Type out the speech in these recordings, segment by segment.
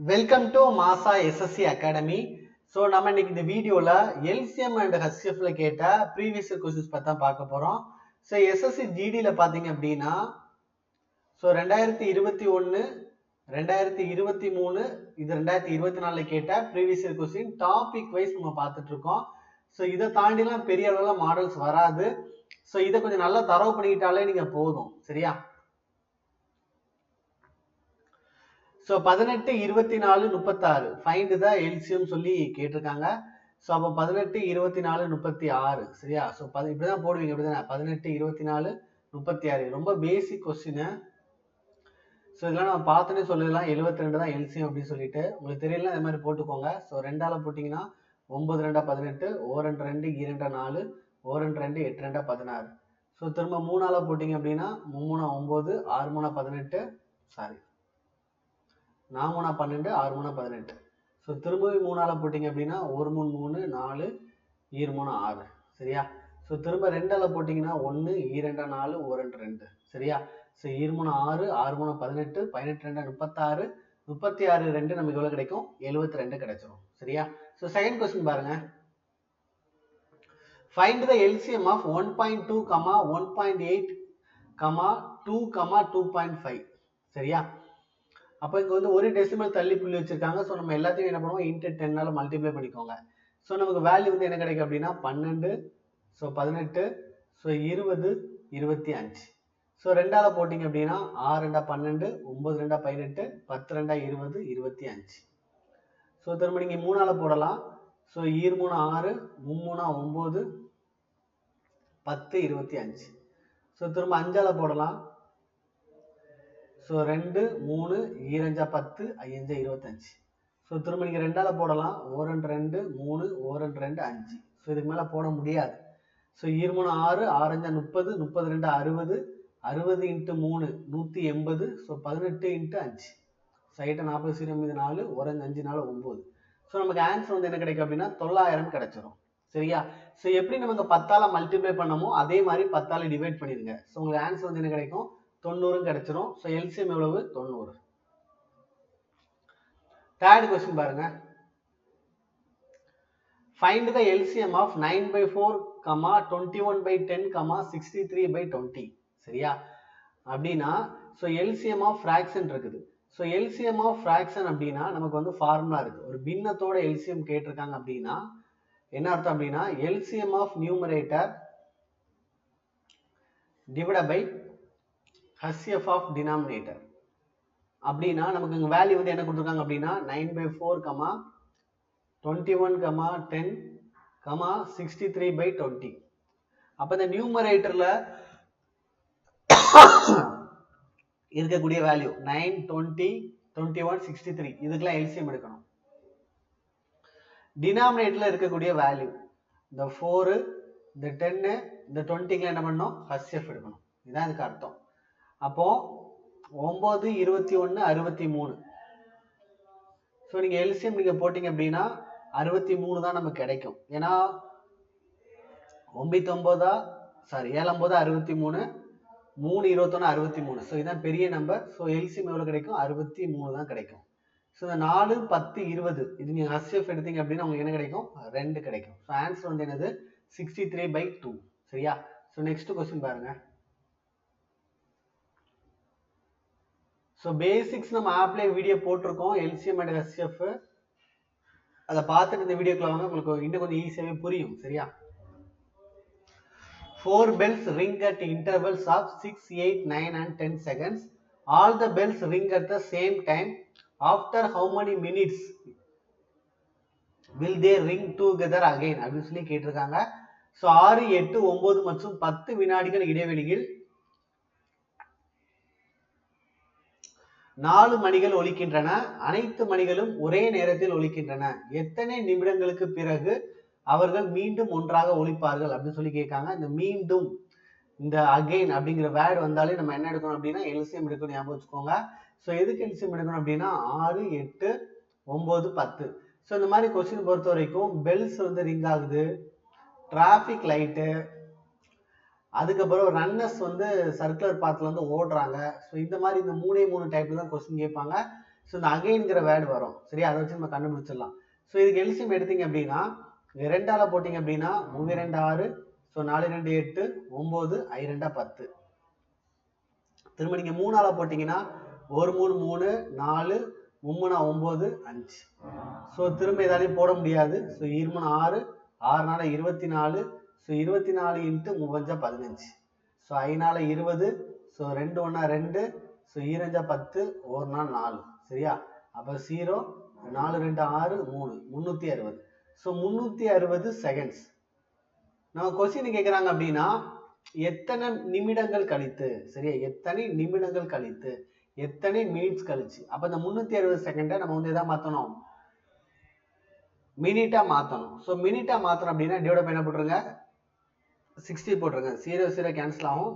Welcome to மாசா SSC academy. So நம்ம இன்னைக்கு இந்த வீடியோவில் எல்சிஎம் அண்ட் ஹெச்எஃப்ல கேட்ட ப்ரீவியஸ் கொஸ்டின்ஸ் பற்றி தான் பார்க்க போகிறோம். ஸோ எஸ்எஸ்சி ஜிடியில் பார்த்தீங்க அப்படின்னா ஸோ 2021 2023 இது 2024 கேட்ட ப்ரீவியஸ் கொஸ்டின் டாபிக் வைஸ் நம்ம பார்த்துட்டு இருக்கோம். ஸோ இதை தாண்டிலாம் பெரிய அளவில் மாடல்ஸ் வராது. ஸோ இதை கொஞ்சம் நல்லா தரவு பண்ணிக்கிட்டாலே நீங்கள் போதும், சரியா? ஸோ 18, 24, 36 ஃபைண்ட் த எல்சிஎம் சொல்லி கேட்டிருக்காங்க. ஸோ அப்போ 18, 24, 36 சரியா? ஸோ இப்படிதான் போடுவீங்க, இப்படிதானே? 18, 24, 36 ரொம்ப பேசிக் கொஸ்டின். ஸோ இதெல்லாம் நம்ம பார்த்துன்னே சொல்லிடலாம். 72 தான் எல்சிஎம் அப்படின்னு சொல்லிட்டு உங்களுக்கு தெரியல, இந்த மாதிரி போட்டுக்கோங்க. ஸோ 2ஆல் போட்டிங்கன்னா 9 2 18, 1 2 2 2 4, 1 2 8 2 16. ஸோ திரும்ப 3ஆல் போட்டிங்க அப்படின்னா 3 9, 6 3 18, சாரி 4 3 12, 6 3 18. ஸோ திரும்பவும் 3ஆல் போட்டிங்க அப்படின்னா 1 3 3 4, 2 3 6 சரியா? ஸோ திரும்ப 2ஆல் போட்டிங்கன்னா 1 2 4, 1 2 சரியா? ஸோ 2 3 6, 6 3 18, 18 2 36, 36 2 நமக்கு எவ்வளோ கிடைக்கும்? 72 கிடைச்சிரும் சரியா? ஸோ செகண்ட் கொஸ்டின் பாருங்க. ஃபைண்ட் த எல்சிஎம் ஆஃப் 1.2, 1.8, 2, 2.5 சரியா? அப்போ இங்கே வந்து ஒரு டெசிமல் தள்ளி புள்ளி வச்சிருக்காங்க. ஸோ நம்ம எல்லாத்தையும் என்ன பண்ணுவோம்? இன்ட்டு 10ஆல் மல்டிப்ளை பண்ணிக்கோங்க. ஸோ நமக்கு வேல்யூ வந்து என்ன கிடைக்கும் அப்படின்னா 12, ஸோ 18, ஸோ 20, 25. ஸோ 2ஆல் போட்டிங்க அப்படின்னா 6 2 12, 9 2 18, 10 2 20, 25. ஸோ திரும்ப நீங்கள் 3ஆல் போடலாம். ஸோ 2 3 6, 3 9, 10 25. ஸோ திரும்ப 5ஆல் போடலாம். ஸோ 2 3 2 10, 5 25. ஸோ திரும்ப நீங்கள் 2ஆல் போடலாம். 1 2 3, 1 2 5. ஸோ இதுக்கு மேலே போட முடியாது. So 2 3 6, 6 5 30, 32 60, 60 into 3 180. So 18 into 5. சைட்டை 40 சீரம் மீது 4, 1 5 4 9. ஸோ நமக்கு ஆன்சர் வந்து என்ன கிடைக்கும் அப்படின்னா 900 கிடைச்சிரும் சரியா? ஸோ எப்படி நமக்கு 10ஆல் மல்டிப்ளை பண்ணமோ அதே மாதிரி 10ஆல் டிவைட் பண்ணிடுங்க. ஸோ உங்களுக்கு ஆன்சர் வந்து என்ன கிடைக்கும்? 90 கிடைச்சிரும். ஸோ எல்சிஎம் எவ்வளவு? 90. தேர்ட் கொஸ்டின் பாருங்க. ஃபைண்ட் த எல்சிஎம் ஆஃப் 9/4, 21/10, 63/20 சரியா? அப்படின்னா ஸோ எல்சிஎம் ஆஃப் ஃப்ராக்ஷன் இருக்குது. ஸோ எல்சிஎம் ஆஃப் ஃப்ராக்ஷன் அப்படின்னா நமக்கு வந்து ஃபார்முலா இருக்கு. ஒரு பின்னத்தோட எல்சிஎம் கேட்டிருக்காங்க அப்படின்னா என்ன அர்த்தம் அப்படின்னா LCM of numerator divide by HCF of denominator. அப்படின்னா நமக்கு இங்கே வேல்யூ வந்து என்ன கொடுத்துருக்காங்க அப்படின்னா 9/4, 21, 10, 63/20. அப்போ இந்த நியூமரேட்டர்ல இருக்கக்கூடிய வேல்யூ 9, 20, 21, 63 இதுக்கெல்லாம் எல்சிஎம் எடுக்கணும். டினாமினேட்டர்ல இருக்கக்கூடிய வேல்யூ இந்த 4, இந்த 10, இந்த 20 என்ன பண்ணணும்? HCF எடுக்கணும். இதுதான் இதுக்கு அர்த்தம். அப்போ 9, 21, 63. ஸோ நீங்க எல்சிஎம் நீங்க போட்டீங்க அப்படின்னா 63 தான் நமக்கு கிடைக்கும். ஏன்னா 9 9 சாரி 7 9 63, 3 21 63. ஸோ இதுதான் பெரிய நம்பர். ஸோ எல்சிஎம் எவ்வளவு கிடைக்கும்? 63 தான் கிடைக்கும். ஸோ இந்த 4 10 20 இது நீங்க HCF எடுத்தீங்க அப்படின்னா உங்களுக்கு என்ன கிடைக்கும்? 2 கிடைக்கும். ஸோ ஆன்சர் வந்து என்னது? 63/2 சரியா? ஸோ நெக்ஸ்ட் கொஸ்டின் பாருங்க. ஸோ பேசிக்ஸ் நம்ம ஆப்ல வீடியோ போட்டிருக்கோம் எல்சிஎம் அண்ட் HCF. அதை பார்த்துட்டு இந்த வீடியோக்குள்ள வாங்க, உங்களுக்கு இன்னும் கொஞ்சம் ஈஸியாகவே புரியும் சரியா? 4 bells ring at intervals of 6, 8, 9 and 10 seconds. All the bells ring at the same time. After how many minutes will they ring together again? அப்படின்னு சொல்லி கேட்டிருக்காங்க. ஸோ 6, 8, 9 மற்றும் 10 வினாடிகள் இடைவெளியில் 4 மணிகள் ஒலிக்கின்றன. அனைத்து மணிகளும் ஒரே நேரத்தில் ஒலிக்கின்றன. எத்தனை நிமிடங்களுக்கு பிறகு அவர்கள் மீண்டும் ஒன்றாக ஒலிப்பார்கள் அப்படின்னு சொல்லி கேட்காங்க. இந்த மீண்டும், இந்த அகைன் அப்படிங்கிற வேர்டு வந்தாலே நம்ம என்ன எடுக்கணும் அப்படின்னா எல்சிஎம் எடுக்கணும். ஞாபகம் வச்சுக்கோங்க. ஸோ எதுக்கு எல்சிஎம் எடுக்கணும் அப்படின்னா 6, 8, 9, 10. ஸோ இந்த மாதிரி கொஸ்டின் பொறுத்த வரைக்கும் பெல்ஸ் வந்து ரிங் ஆகுது, டிராஃபிக் லைட்டு, அதுக்கப்புறம் ரன்னர்ஸ் வந்து சர்க்குலர் பாத்ல வந்து ஓடுறாங்க. ஸோ இந்த மாதிரி இந்த 3 டைப்ல தான் கொஸ்டின் கேட்பாங்க. ஸோ இந்த அகைன்கிற வேர்டு வரும். சரியா, அதை வச்சு நம்ம கண்டுபிடிச்சிடலாம். ஸோ இதுக்கு எல்சிஎம் எடுத்தீங்க அப்படின்னா 2ஆல போட்டிங்க அப்படின்னா 3 2 6, ஸோ 4 2 8, 9, I 2 10. திரும்ப நீங்கள் 3ஆல போட்டிங்கன்னா 1 3 3, 4, 3 9, 5. ஸோ திரும்ப எதாலையும் போட முடியாது. So 2 6, 6 4 24, so 24 into 3 15. So 5 20, so 2 1 2, so 2 10, 1 4. சரியா, அப்போ 0 4 2 6 3 360. So 360 seconds. நம்ம கொஸ்டின் கேட்குறாங்க அப்படின்னா எத்தனை நிமிடங்கள் கழித்து, சரியா, எத்தனை நிமிடங்கள் கழித்து, எத்தனை மினிட்ஸ் கழிச்சு. அப்போ இந்த 360 செகண்டை நம்ம வந்து எதா மாற்றணும், மினிட்டா மாற்றணும். ஸோ மினிட்டா மாற்றணும் அப்படின்னா டிவைட் பை என்ன போட்டுருங்க, 60 போட்டுருங்க. 0 0 கேன்சல் ஆகும்,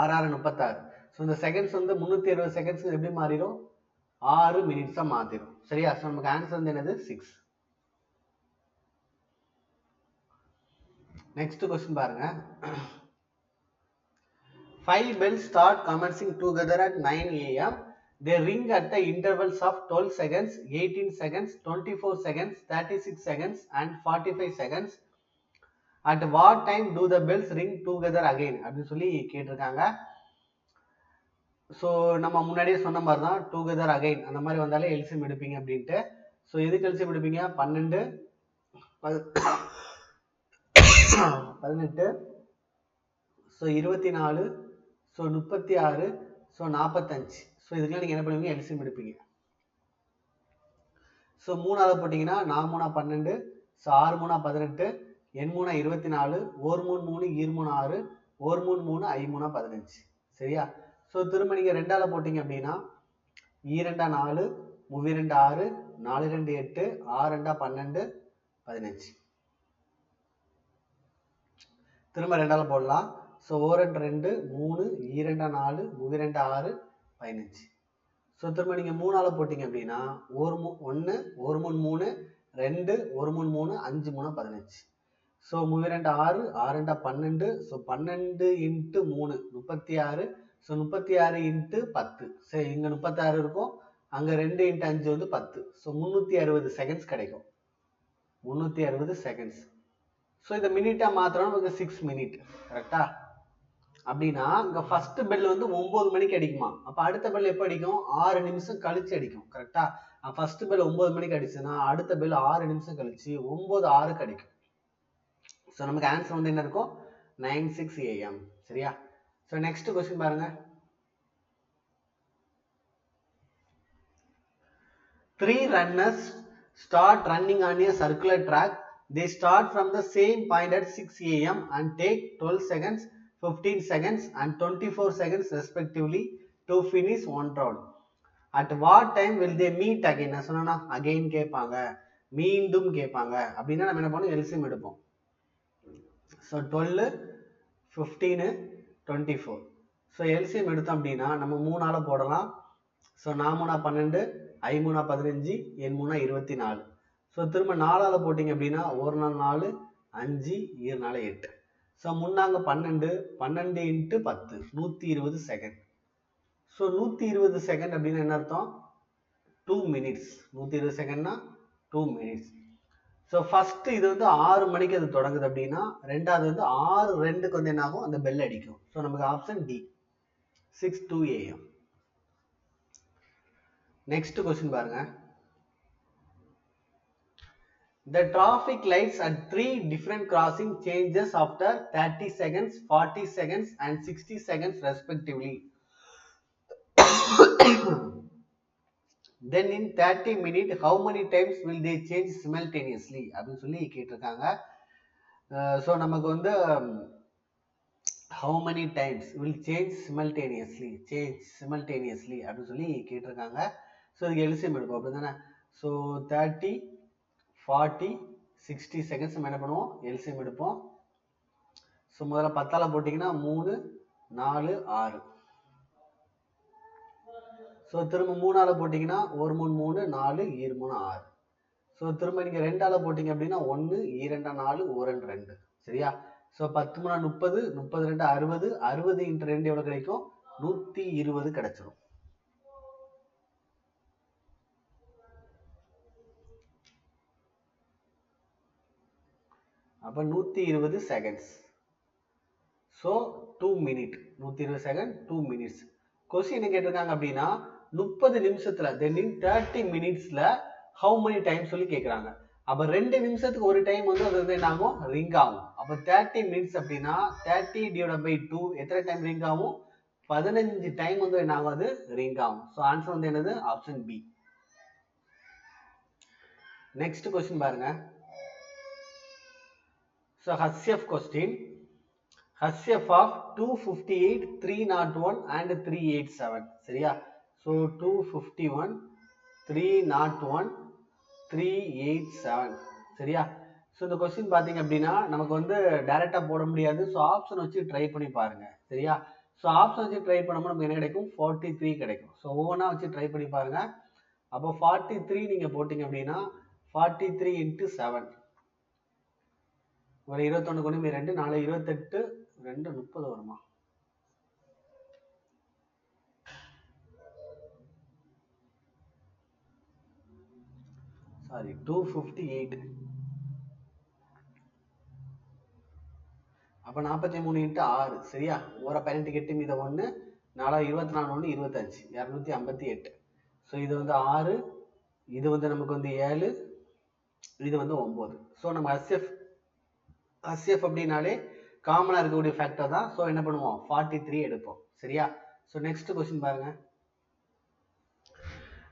6 6 36. ஸோ இந்த செகண்ட்ஸ் வந்து 360 செகண்ட்ஸ் எப்படி மாறிடும், 6 மினிட்ஸா மாத்திடும். சரியா, ஸோ நமக்கு ஆன்சர் வந்து என்னது 6. நெக்ஸ்ட் கொஸ்டின் பாருங்க. 5 bells start commencing together at 9 AM. They ring at the intervals of 12 seconds, 18 seconds, 24 seconds, 36 seconds and 45 seconds. At what time do the bells ring together again? அப்படின்னு சொல்லி கேட்டிருக்காங்க. So நம்ம முன்னாடியே சொன்ன மாதிரி தான், டுகெதர் அகைன் அந்த மாதிரி வந்தாலே எல்சிஎம் எடுப்பீங்க அப்படின்ட்டு. ஸோ எதுக்கு எல்சிஎம் எடுப்பீங்க, 12 18, ஸோ 24, ஸோ 36, ஸோ 45. ஸோ இதுக்கெல்லாம் நீங்கள் என்ன பண்ணுவீங்க, எல்சிஎம் எடுப்பீங்க. ஸோ 3ஆல போட்டிங்கன்னா 4 3 12, ஸோ 6 3 18, எண் 3 24, 1 3 3, 2 3 6, 1 3 3, I 3 15. சரியா, ஸோ திரும்ப நீங்கள் 2ஆல போட்டிங்க அப்படின்னா 2 4, 3 2 6, 4 2 8, 6 2 12, 15. திரும்ப 2ஆல போடலாம். ஸோ 1 2 3, 2 4, 3 2 6, 15. ஸோ திரும்ப நீங்கள் 3ஆல போட்டிங்க அப்படின்னா 1 1, 1 3 3, 2, 1 3 3, 5 3 15. So 3 2 6, 6 2 12, so 12 into 3 36, so 36 into 10. சரி, இங்கே 36 இருக்கும், அங்கே 2 இன்ட்டு 5 வந்து 10. ஸோ 360 செகண்ட்ஸ் கிடைக்கும், 360 செகண்ட்ஸ். ஸோ இதை மினிட்டா மாத்திரம் நமக்கு 6 மினிட். கரெக்டா, அப்படின்னா இங்க ஃபர்ஸ்ட் பெல் வந்து 9 மணிக்கு அடிக்குமா, அப்ப அடுத்த பெல் எப்போ அடிக்கும், 6 நிமிஷம் கழிச்சு அடிக்கும். கரெக்டா, ஃபர்ஸ்ட் பெல் 9 மணிக்கு அடிச்சுன்னா அடுத்த பெல் 6 நிமிஷம் கழிச்சு 9 6 அடிக்கும். ஸோ நமக்கு ஆன்சர் வந்து என்ன இருக்கும், 9 6 AM. சரியா, ஸோ நெக்ஸ்ட் கொஸ்டின் பாருங்க. 3 runners start running on a circular track. They start from the same point at 6 AM and take 12 seconds, 15 seconds and 24 seconds respectively to finish one round. At what time will they meet again? நான் சொன்னா again கேட்பாங்க, மீண்டும் கேட்பாங்க. அப்படின்னா நம்ம என்ன பண்ணுவோம், LCM எடுப்போம். ஸோ 12, 15, 24. ஸோ எல்சிஎம் எடுத்தோம் அப்படின்னா நம்ம 3ஆல போடலாம். ஸோ 4 3 12, I 3 15, எண் 3 24. ஸோ திரும்ப 4ஆல போட்டிங்க அப்படின்னா 1 4, 5, 2 4 8. ஸோ முன்னாங்க 12, 12 இன்ட்டு 10, 120 செகண்ட். ஸோ 120 செகண்ட் அப்படின்னு என்ன அர்த்தம், 2 மினிட்ஸ். 120 செகண்ட்னா 2 மினிட்ஸ். ஸோ ஃபர்ஸ்ட் இது வந்து 6 மணிக்கு அது தொடங்குது அப்படின்னா ரெண்டாவது வந்து 6 2க்கு வந்து என்ன ஆகும், அந்த பெல் அடிக்கும். ஸோ நமக்கு option D, 6 2 AM. Next question பாருங்க. The traffic lights at 3 different crossing changes after 30 seconds, 40 seconds and 60 seconds respectively. Then in 30 minutes how many times will they change simultaneously அப்படின்னு சொல்லி கேட்டிருக்காங்க. ஸோ நமக்கு வந்து how many times will change simultaneously அப்படின்னு சொல்லி கேட்டிருக்காங்க. So இதுக்கு LCM எடுப்போம் அப்படி தானே. ஸோ 30, 40, 60 செகண்ட்ஸ் நம்ம என்ன பண்ணுவோம், எல்சிஎம் எடுப்போம். ஸோ முதல்ல 10ஆல போட்டிங்கன்னா 3 4 6. ஸோ திரும்ப 3ஆல போட்டிங்கன்னா 1 3 3, 4, 2 3 6. ஸோ திரும்ப நீங்கள் 2ஆல போட்டிங்க அப்படின்னா 1 2 4, 1 2. சரியா, ஸோ 10 3 30, 30 2 60, 60 இன்ட்டு 2 எவ்வளோ கிடைக்கும், 120 கிடைச்சிரும். அப்போ 120 seconds. So 2 minute, 120 second 2 minutes. Question என்ன கேட்டிருக்காங்க அப்படின்னா 30 நிமிஷத்துல தென் இன் 30 மினிட்ஸ்ல ஹவு மெனி டைம் சொல்லி கேட்குறாங்க. அப்போ 2 நிமிஷத்துக்கு ஒரு டைம் வந்து அது என்ன ஆகும், ரிங் ஆகும். அப்போ 30 மினிட்ஸ் அப்படின்னா 30 டிவைட் பை 2 எத்தனை டைம் ரிங் ஆகும், 15 டைம் வந்து என்ன ஆகும், அது ரிங் ஆகும். ஸோ ஆன்சர் வந்து என்னது, ஆப்ஷன் பி. நெக்ஸ்ட் கொஸ்டின் பாருங்க. So HCF question. HCF of 258, 301 and 387. சரியா? ஸோ 251, 301, 387. சரியா? ஸோ இந்த கொஸ்டின் பார்த்தீங்க அப்படின்னா நமக்கு வந்து டைரக்டா போட முடியாது. ஸோ ஆப்ஷன் வச்சு ட்ரை பண்ணி பாருங்க. சரியா? ஸோ ஆப்ஷன் வச்சு ட்ரை பண்ணும்போது நமக்கு என்ன கிடைக்கும், 43 கிடைக்கும். ஸோ ஒவ்வொன்றா வச்சு ட்ரை பண்ணி பாருங்க. அப்போ 43 நீங்க போட்டீங்க அப்படின்னா 43 into 7 ஒரு 21 கொண்டு 2 4 28 2 30 வருமா? சாரி 258. அப்ப 43 into 6. சரியா? ஒரு 18 8 மீத 1 4 24 1 25 258. ஸோ இது வந்து 6, இது வந்து நமக்கு வந்து 7, இது வந்து 9. ஸோ நம்ம HCF அப்படின்னாலே காமனா இருக்கக்கூடிய ஃபேக்டர் தான். ஸோ என்ன பண்ணுவோம், 43 எடுப்போம். சரியா? ஸோ நெக்ஸ்ட் கொஸ்டின் பாருங்க.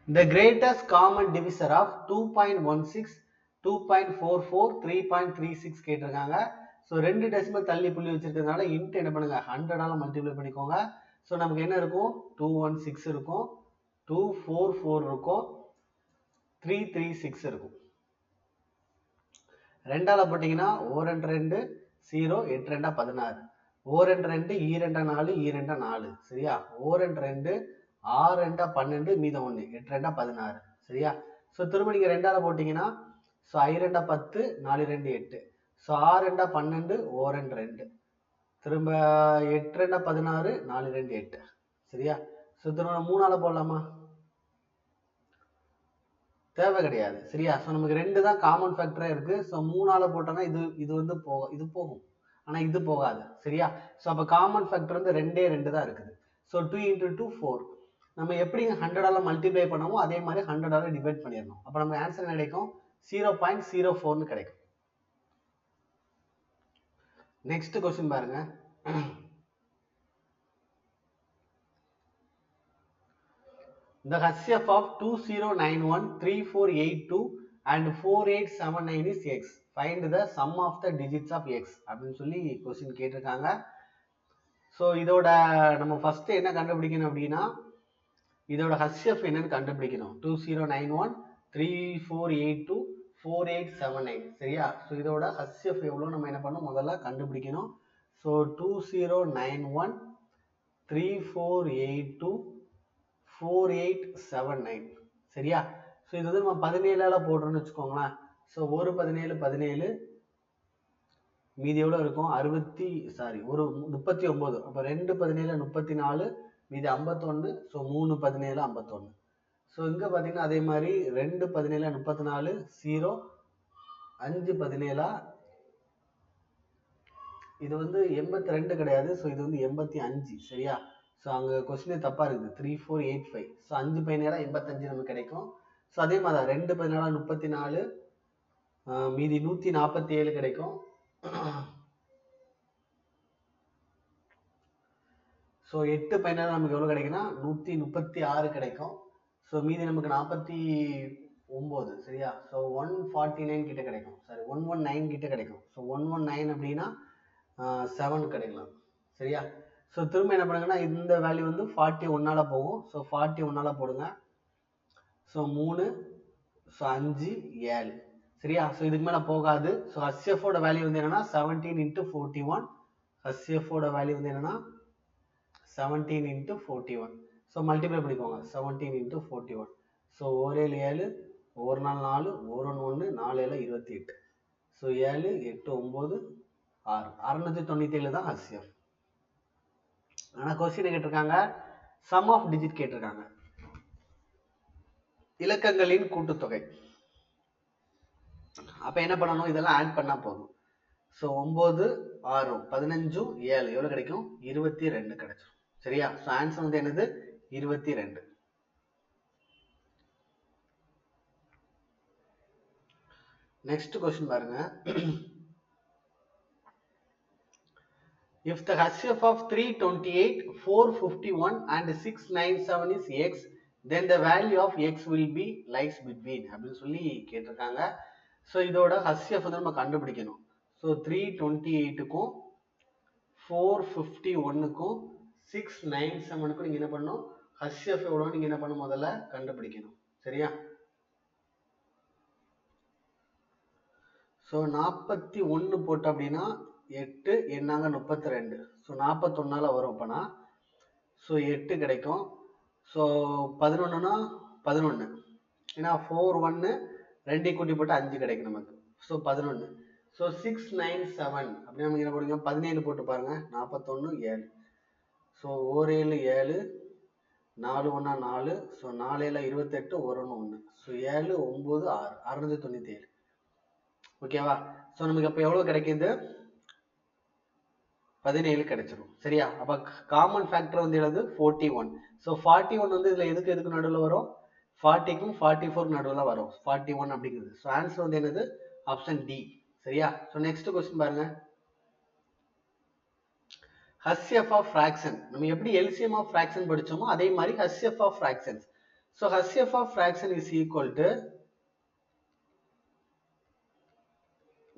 The greatest common divisor of 2.16, 2.44, 3.36 கேட்டிருக்காங்க. ஸோ 2 டெசிமல் தள்ளி புள்ளி வச்சிருக்கிறதுனால இன்ட் என்ன பண்ணுங்க, 100ஆல மல்டிப்ளை பண்ணிக்கோங்க. ஸோ நமக்கு என்ன இருக்கும், 216 இருக்கும், 244 இருக்கும், 336 இருக்கும். 2ஆல போட்டீங்கன்னா 1 2 0 8 2 16, 1 2 2 4 2 4. சரியா? 1 2 6 2 12 மீத 1 8 2 16. சரியா? ஸோ திரும்ப நீங்க 2ஆல போட்டீங்கன்னா ஸோ 5 2 10 4 2 8. ஸோ 6 2 12 1 2 திரும்ப 8 2 16 4 2 8. சரியா? ஸோ திரும்ப 3ஆல போடலாமா, தேவை கிடையாது. சரியா? ஸோ நமக்கு 2 தான் காமன் ஃபேக்டரா இருக்கு. ஸோ 3ஆல போட்டோம்னா இது வந்து இது போகும், ஆனா இது போகாது. சரியா? ஸோ அப்போ காமன் ஃபேக்டர் வந்து 2 தான் இருக்குது. So 2 into 2 4. நம்ம எப்படி 100ஆல மல்டிப்ளை பண்ணமோ அதே மாதிரி 100ஆல டிவைட் பண்ணிடணும். அப்போ நம்ம ஆன்சர் கிடைக்கும் 0.04 கிடைக்கும். நெக்ஸ்ட் கொஸ்டின் பாருங்க. The HCF of 2091, 3482 and 4879 is x. Find the sum of the digits of x அப்படின்னு சொல்லி கொஸ்டின் கேட்டிருக்காங்க. ஸோ இதோட நம்ம ஃபர்ஸ்ட் என்ன கண்டுபிடிக்கணும் அப்படின்னா இதோட HCF என்னன்னு கண்டுபிடிக்கணும். 2091, 3482, 4879. சரியா? ஸோ இதோட HCF எவ்வளோ நம்ம என்ன பண்ணணும், முதல்ல கண்டுபிடிக்கணும். ஸோ 2091, 3482, 4879. சரியா? ஸோ இது வந்து நம்ம 17ஆல போடுறோம்னு வச்சுக்கோங்களேன். ஸோ ஒரு 17 17 மீதி எவ்வளோ இருக்கும், ஒரு 39. அப்போ 2 17 34 மீதி 51. ஸோ 3 17 51. ஸோ இங்கே பார்த்தீங்கன்னா அதே மாதிரி 2 17 34 0 5 17 இது வந்து 82 கிடையாது. ஸோ இது வந்து 85. சரியா? ஸோ அங்கே கொஸ்டினே தப்பாக இருக்குது, 3485. ஸோ 5 17 85 நமக்கு கிடைக்கும். ஸோ அதே மாதிரி தான் 2 17 34 மீதி 147 கிடைக்கும். ஸோ 8 17 நமக்கு எவ்வளோ கிடைக்குன்னா 136 கிடைக்கும். ஸோ மீதி நமக்கு 49. சரியா? ஸோ 149 கிட்ட கிடைக்கும். சாரி 119 கிட்ட கிடைக்கும். ஸோ 119 அப்படின்னா 7 கிடைக்கலாம். சரியா? ஸோ திரும்ப என்ன பண்ணுங்கன்னா இந்த வேல்யூ வந்து 41ஆல போகும். ஸோ 41ஆல போடுங்க. So 3 so 5 7. சரியா? ஸோ இதுக்கு மேலே போகாது. ஸோ HCFோட வேல்யூ வந்து என்னன்னா 17 into 41. HCFோட வேல்யூ வந்து என்னன்னா 17 into 41. ஸோ மல்டிப்ளை பண்ணிக்கோங்க 17 into 41. ஸோ 1 7 7, 1 4 4, 1 1 4 7 28. ஸோ 7 8 9 6 697 தான் HCF. ஆனால் கொஸ்டின் கேட்டிருக்காங்க சம் ஆஃப் டிஜிட் கேட்டிருக்காங்க, இலக்கங்களின் கூட்டுத்தொகை. அப்ப என்ன பண்ணணும், இதெல்லாம் ஆட் பண்ணா போதும். ஸோ 9 6 15 7 எவ்வளோ கிடைக்கும் 22 கிடைச்சிடும். சரியா? ஸோ ஆன்சர் வந்து என்னது 22. நெக்ஸ்ட் கொஸ்டின் பாருங்க. If the HCF of 328, 451 and 697 is x, then the value of x will be lies between அப்படின்னு சொல்லி கேட்டிருக்காங்க. ஸோ இதோட HCF வந்து நம்ம கண்டுபிடிக்கணும். ஸோ 328க்கும் 451க்கும் 697க்கும் நீங்கள் என்ன பண்ணணும், HCF எவ்வளோ நீங்கள் என்ன பண்ணணும், முதல்ல கண்டுபிடிக்கணும். சரியா? ஸோ 41 போட்டோம் அப்படின்னா 8 என்னாங்க 32. ஸோ 41 வரும் அப்போனா. ஸோ 8 கிடைக்கும். ஸோ 11னா 11, ஏன்னா 4 1 2 கூட்டி போட்டு 5 கிடைக்கும் நமக்கு. ஸோ 11. ஸோ 697 அப்படி நமக்கு என்ன போடுங்க, 17 போட்டு பாருங்க. 41 7. ஸோ 1 7 7, 4 1 4. ஸோ 4 7 28, 1 1. ஸோ 7 9 6 697. ஓகேவா? ஸோ நமக்கு அப்போ எவ்வளோ கிடைக்குது, 17 கிடைச்சிடும். சரியா? அப்போ காமன் ஃபேக்டர் வந்து எழுது 41. ஸோ 41 வந்து இதில் எதுக்கு நடுவில் வரும், 40க்கும் 44 நடுவில் வரும் 41 அப்படிங்கிறது. ஸோ ஆன்சர் வந்து என்னது, ஆப்ஷன் டி. சரியா? ஸோ நெக்ஸ்ட் கொஸ்டின் பாருங்க. HCF ஆஃப் ஃபிராக்ஷன், நம்ம எப்படி LCM ஆஃப் ஃபிராக்ஷன் படிச்சோமோ அதே மாதிரி HCF of fractions. So HCF of fraction is equal to,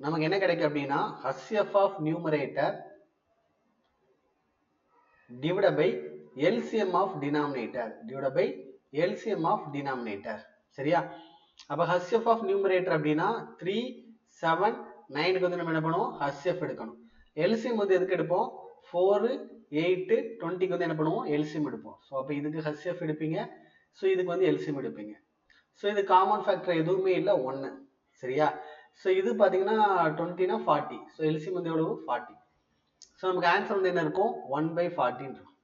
நமக்கு என்ன கிடைக்கும் அப்படின்னா HCF of numerator divided by LCM of denominator divided by LCM of denominator. சரியா? அப்ப HCF of numerator அப்படின்னா 3 7 9க்கு வந்து நம்ம என்ன பண்ணுவோம், HCF எடுக்கணும். LCM வந்து எதுக்கு எடுப்போம், 4 8 20க்கு வந்து என்ன பண்ணுவோம், LCM எடுப்போம். ஸோ அப்போ இதுக்கு HCF எடுப்பீங்க, ஸோ இதுக்கு வந்து LCM எடுப்பீங்க. ஸோ இது காமன் ஃபேக்டர் எதுவுமே இல்லை 1. சரியா? ஸோ இது பார்த்தீங்கன்னா 20னா 40. ஸோ LCM வந்து எவ்வளவு 40. ஸோ நமக்கு ஆன்சர் வந்து என்ன இருக்கும், 1/40 இருக்கும்.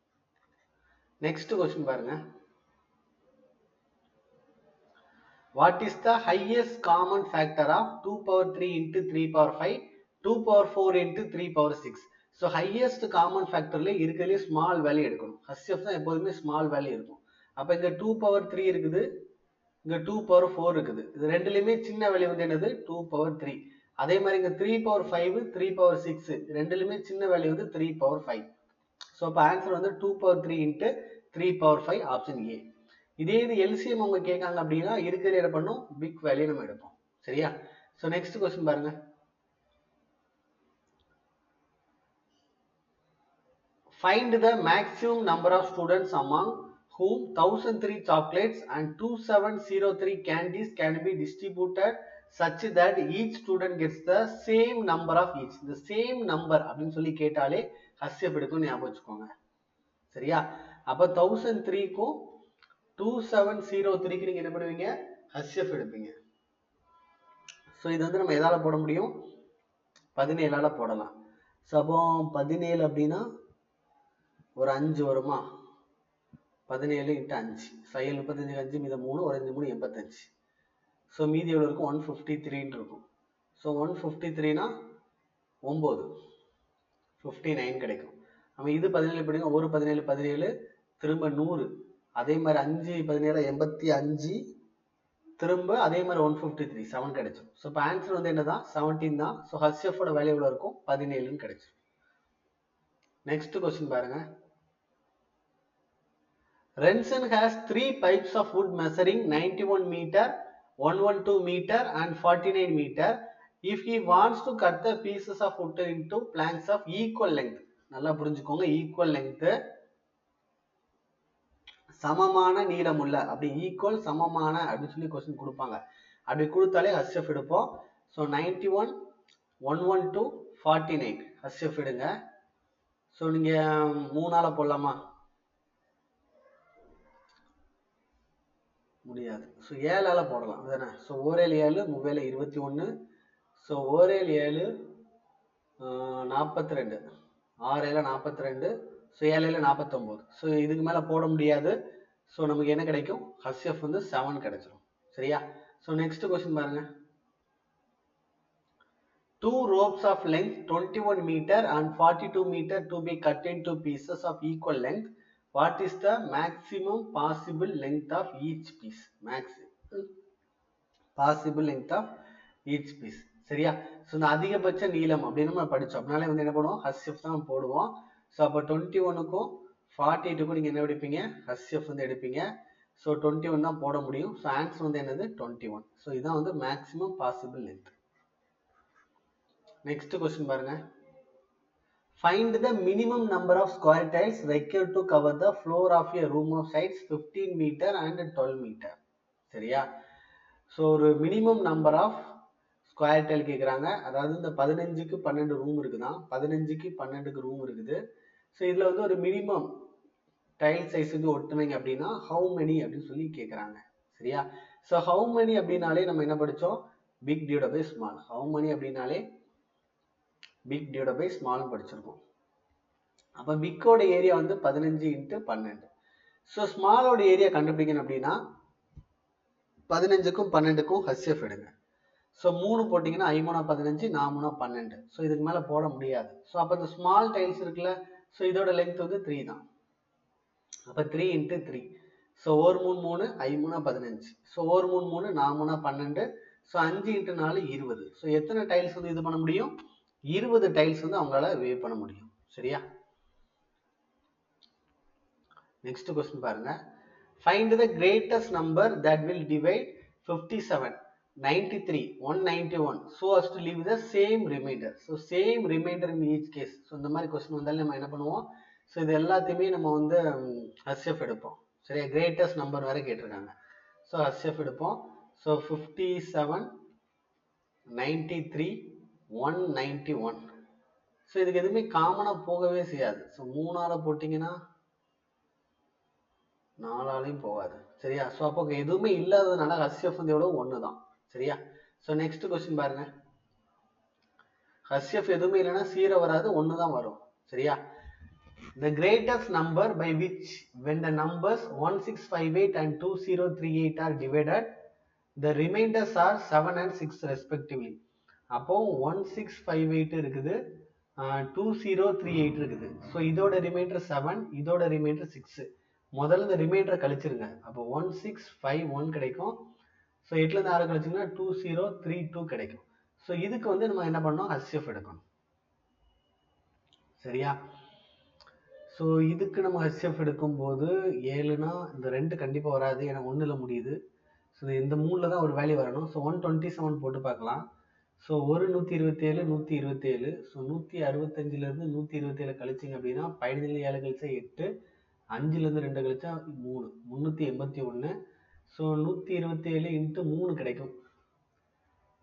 நெக்ஸ்ட் கொஸ்டின் பாருங்க. What is the highest common factor of 2 power 3 into 3 power 5, 2 power 4 into 3 power 6? So highest common ஃபேக்டர்ல இருக்கிறதுலே ஸ்மால் வேல்யூ எடுக்கணும். HCF தான் எப்போதுமே ஸ்மால் வேல்யூ இருக்கும். அப்போ இங்க 2 power 3 இருக்குது, இங்க 2 power 4 இருக்குது. இது ரெண்டுலையுமே சின்ன வேல்யூ வந்து என்னது 2 power 3. அதே மாதிரி இங்க 3 power 5 3 power 6 ரெண்டுலையுமே சின்ன வேல்யூ வந்து 3 power 5. ஸோ அப்போ ஆன்சர் வந்து 2 power 3 into 3 power 5, option A. இதே இது LCM அவங்க கேட்காங்க அப்படின்னா இருக்கிற என்ன பண்ணும், பிக் வேல்யூ நம்ம எடுப்போம். சரியா? ஸோ நெக்ஸ்ட் கொஸ்டின் பாருங்க. Find the maximum number of students among whom 1003 chocolates and 2703 candies can be distributed such that each student gets the same number of each. the same number அப்படின்னு சொல்லி கேட்டாலே HCF எடுக்கும், ஞாபகம் வச்சுக்கோங்க. சரியா? அப்போ 1003க்கும் 2703க்கு நீங்க என்ன பண்ணுவீங்க, HCF எடுப்பீங்க. ஸோ இது வந்து நம்ம எதால போட முடியும், 17ஆல போடலாம். ஸோ அப்போ 17 அப்படின்னா ஒரு 5 வருமா, 17 × 5, 5 35 5 மீது 3 ஒரு 5 3 85. ஸோ மீதி எவ்வளோ இருக்கும், 153 இருக்கும். ஸோ 153னா 9 59 கிடைக்கும். நம்ம இது 17 படிங்க, ஒரு 17 17 திரும்ப 100, அதே மாதிரி 5 17 85 திரும்ப அதே மாதிரி 153 7 கிடைச்சிடும். ஸோ இப்போ ஆன்சர் வந்து என்னதான் 17 தான். ஸோ HCF ஓட வேல்யூ எவ்வளோ இருக்கும், 17ன்னு கிடைச்சிடும். நெக்ஸ்ட் கொஸ்டின் பாருங்க. Rensen has 3 pipes of wood measuring 91 meter, 112 meter and 49 meter. If he wants to cut the pieces of wood into planks of equal length, நல்லா புரிஞ்சுக்கோங்க, equal length சமமான நீளமுள்ள, அப்படி ஈக்குவல் சமமான அப்படின்னு சொல்லி கொஸ்டின் கொடுப்பாங்க. அப்படி கொடுத்தாலே HCF எடுப்போம். ஸோ 91 112 49 HCF எடுங்க. ஸோ நீங்க 3ஆல போடலாமா, முடியாது. ஸோ 7ஆல போடலாம் தானே. ஸோ 1 7 3 21. ஸோ 1 7 42, 6 42. ஸோ 7 49. ஸோ இதுக்கு மேலே போட முடியாது. ஸோ நமக்கு என்ன கிடைக்கும், HCF வந்து 7 கிடைச்சிடும். சரியா? ஸோ நெக்ஸ்ட் கொஸ்டின் பாருங்க. two ropes of length 21 meter and 42 meter to be cut into pieces of equal length. What is the maximum possible length of each piece? Maximum possible length of each piece. சரியா? So இந்த அதிகபட்ச நீளம் அப்படின்னு நம்ம படித்தோம். அப்படினாலே வந்து என்ன பண்ணுவோம், HCF தான் போடுவோம். ஸோ அப்போ 21க்கும் 48க்கும் நீங்கள் என்ன எடுப்பீங்க, HCF வந்து எடுப்பீங்க. ஸோ 21 தான் போட முடியும். ஸோ ஆன்சர் வந்து என்னது 21. ஸோ இதுதான் வந்து maximum possible length. Next question பாருங்க. Find the minimum number of square tiles required to cover the floor of a room of size 15 meter and 12 meter. சரியா? ஸோ ஒரு minimum number of square tile கேட்குறாங்க. அதாவது இந்த 15க்கு 12 room இருக்குதான், 15க்கு 12க்கு room இருக்குது. So இதில் வந்து ஒரு மினிமம் டைல் சைஸ் வந்து ஒட்டுனீங்க அப்படின்னா ஹவு மெனி அப்படின்னு சொல்லி கேட்குறாங்க. சரியா? ஸோ ஹவு மெனி அப்படின்னாலே நம்ம என்ன படித்தோம், big divided by small. How many அப்படின்னாலே பிக் டிவைடட் பை ஸ்மால் படிச்சிருக்கோம். அப்போ பிக்கோட ஏரியா வந்து 15 × 12. ஸோ ஸ்மாலோட ஏரியா கண்டுபிடிக்கணும் அப்படின்னா 15க்கும் 12க்கும் HCF எடுங்க. ஸோ 3 போட்டிங்கன்னா 5 × 15, 4 × 12. ஸோ இதுக்கு மேலே போட முடியாது. ஸோ அப்போ இந்த ஸ்மால் டைல்ஸ் இருக்குல்ல, ஸோ இதோட லென்த் வந்து 3 தான். அப்போ 3 × 3. ஸோ 1 3 3, 5 3 15. ஸோ 1 3 3, 4 3 12. ஸோ 5 × 4 20. ஸோ எத்தனை டைல்ஸ் வந்து இது பண்ண முடியும், 20 டைல்ஸ் வந்து அவங்களால வேவ் பண்ண முடியும். சரியா? நெக்ஸ்ட் கொஸ்டின் பாருங்க. Find the greatest number that will divide 57, 93, 191 so as to leave the same remainder. So same remainder in each case. So இந்த மாதிரி கொஸ்டின் வந்தாலும் நம்ம என்ன பண்ணுவோம், ஸோ இது எல்லாத்தையுமே நம்ம வந்து HCF எடுப்போம். சரியா? கிரேட்டஸ்ட் நம்பர் வேற கேட்டிருக்காங்க. ஸோ HCF எடுப்போம். ஸோ 57, 93, 191. ஸோ இதுக்கு எதுவுமே காமனாக போகவே செய்யாது. ஸோ 3ஆல் போட்டிங்கன்னா 4ஆலையும் போகாது. சரியா? ஸோ அப்போ எதுவுமே இல்லாததுனால HCF வந்து எவ்வளோ, 1 தான். சரியா? ஸோ நெக்ஸ்ட் கொஸ்டின் பாருங்க. HCF எதுவுமே இல்லைன்னா 0 வராது, 1 தான் வரும். சரியா? The greatest number by which when the numbers 1658 and 2038 are divided, the remainders are 7 and 6 respectively. அப்போ 1658 இருக்குது, 2038 இருக்குது. ஸோ இதோட ரிமைண்டர் 7, இதோட ரிமைண்டர் 6. முதல்ல இந்த ரிமைண்டரை கழிச்சிருங்க. அப்போ 1651 கிடைக்கும். ஸோ 8லேருந்து 6 கழிச்சிங்கன்னா 2032 கிடைக்கும். ஸோ இதுக்கு வந்து நம்ம என்ன பண்ணோம், HCF எடுக்கணும். சரியா? ஸோ இதுக்கு நம்ம HCF எடுக்கும்போது 7னா இந்த 2 கண்டிப்பாக வராது, ஏன்னா 1ல் முடியுது. ஸோ இந்த 3ல் தான் ஒரு வேல்யூ வரணும். ஸோ 127 போட்டு பார்க்கலாம். ஸோ 127, 127. ஸோ 165லேருந்து 127 கழிச்சிங்க அப்படின்னா 15ல் 7 கழிச்சா 8, 5லேருந்து 2 கழிச்சா 3, 381. ஸோ 127 × 3 கிடைக்கும்.